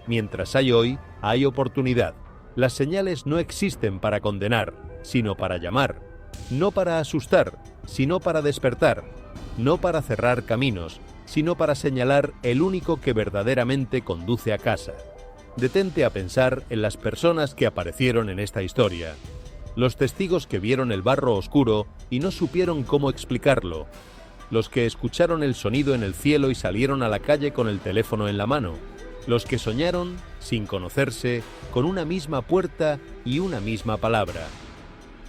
Mientras hay hoy, hay oportunidad. Las señales no existen para condenar, sino para llamar. No para asustar, sino para despertar. No para cerrar caminos, sino para señalar el único que verdaderamente conduce a casa. Detente a pensar en las personas que aparecieron en esta historia. Los testigos que vieron el barro oscuro y no supieron cómo explicarlo. Los que escucharon el sonido en el cielo y salieron a la calle con el teléfono en la mano. Los que soñaron, sin conocerse, con una misma puerta y una misma palabra.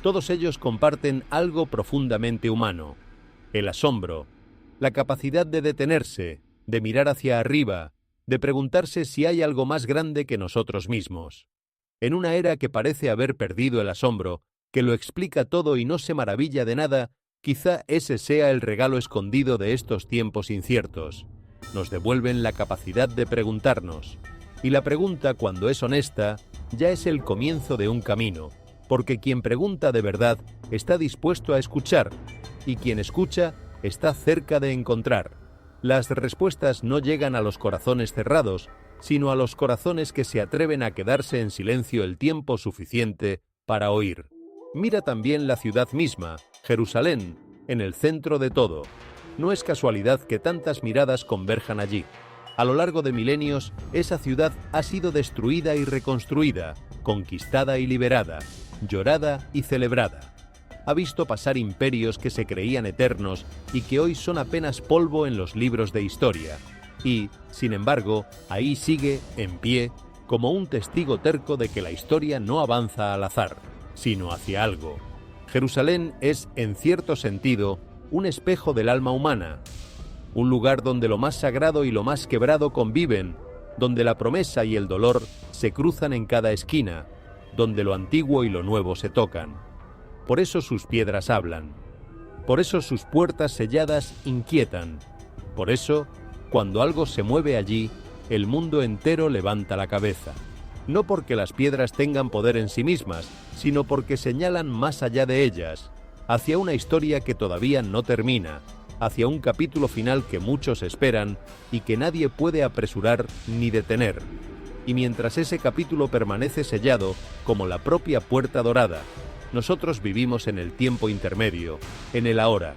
Todos ellos comparten algo profundamente humano: el asombro, la capacidad de detenerse, de mirar hacia arriba, de preguntarse si hay algo más grande que nosotros mismos. En una era que parece haber perdido el asombro, que lo explica todo y no se maravilla de nada, quizá ese sea el regalo escondido de estos tiempos inciertos. Nos devuelven la capacidad de preguntarnos. Y la pregunta, cuando es honesta, ya es el comienzo de un camino, porque quien pregunta de verdad está dispuesto a escuchar, y quien escucha está cerca de encontrar. Las respuestas no llegan a los corazones cerrados, sino a los corazones que se atreven a quedarse en silencio el tiempo suficiente para oír. Mira también la ciudad misma, Jerusalén, en el centro de todo. No es casualidad que tantas miradas converjan allí. A lo largo de milenios, esa ciudad ha sido destruida y reconstruida, conquistada y liberada, llorada y celebrada. Ha visto pasar imperios que se creían eternos y que hoy son apenas polvo en los libros de historia. Y, sin embargo, ahí sigue, en pie, como un testigo terco de que la historia no avanza al azar, sino hacia algo. Jerusalén es, en cierto sentido, un espejo del alma humana, un lugar donde lo más sagrado y lo más quebrado conviven, donde la promesa y el dolor se cruzan en cada esquina, donde lo antiguo y lo nuevo se tocan. Por eso sus piedras hablan, por eso sus puertas selladas inquietan, por eso, cuando algo se mueve allí, el mundo entero levanta la cabeza. No porque las piedras tengan poder en sí mismas, sino porque señalan más allá de ellas, hacia una historia que todavía no termina, hacia un capítulo final que muchos esperan y que nadie puede apresurar ni detener. Y mientras ese capítulo permanece sellado, como la propia puerta dorada, nosotros vivimos en el tiempo intermedio, en el ahora.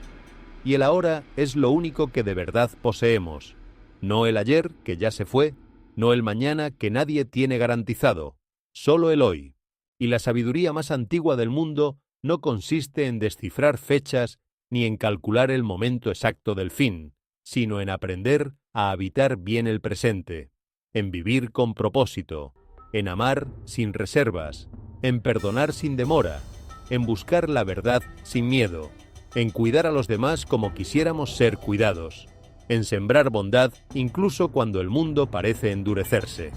Y el ahora es lo único que de verdad poseemos. No el ayer, que ya se fue, no el mañana, que nadie tiene garantizado, solo el hoy. Y la sabiduría más antigua del mundo no consiste en descifrar fechas ni en calcular el momento exacto del fin, sino en aprender a habitar bien el presente, en vivir con propósito, en amar sin reservas, en perdonar sin demora, en buscar la verdad sin miedo, en cuidar a los demás como quisiéramos ser cuidados. en sembrar bondad incluso cuando el mundo parece endurecerse.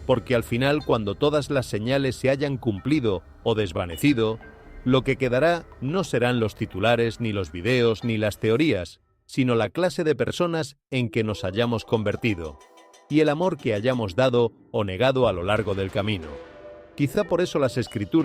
Porque al final, cuando todas las señales se hayan cumplido o desvanecido, lo que quedará no serán los titulares, ni los videos, ni las teorías, sino la clase de personas en que nos hayamos convertido, y el amor que hayamos dado o negado a lo largo del camino. Quizá por eso las Escrituras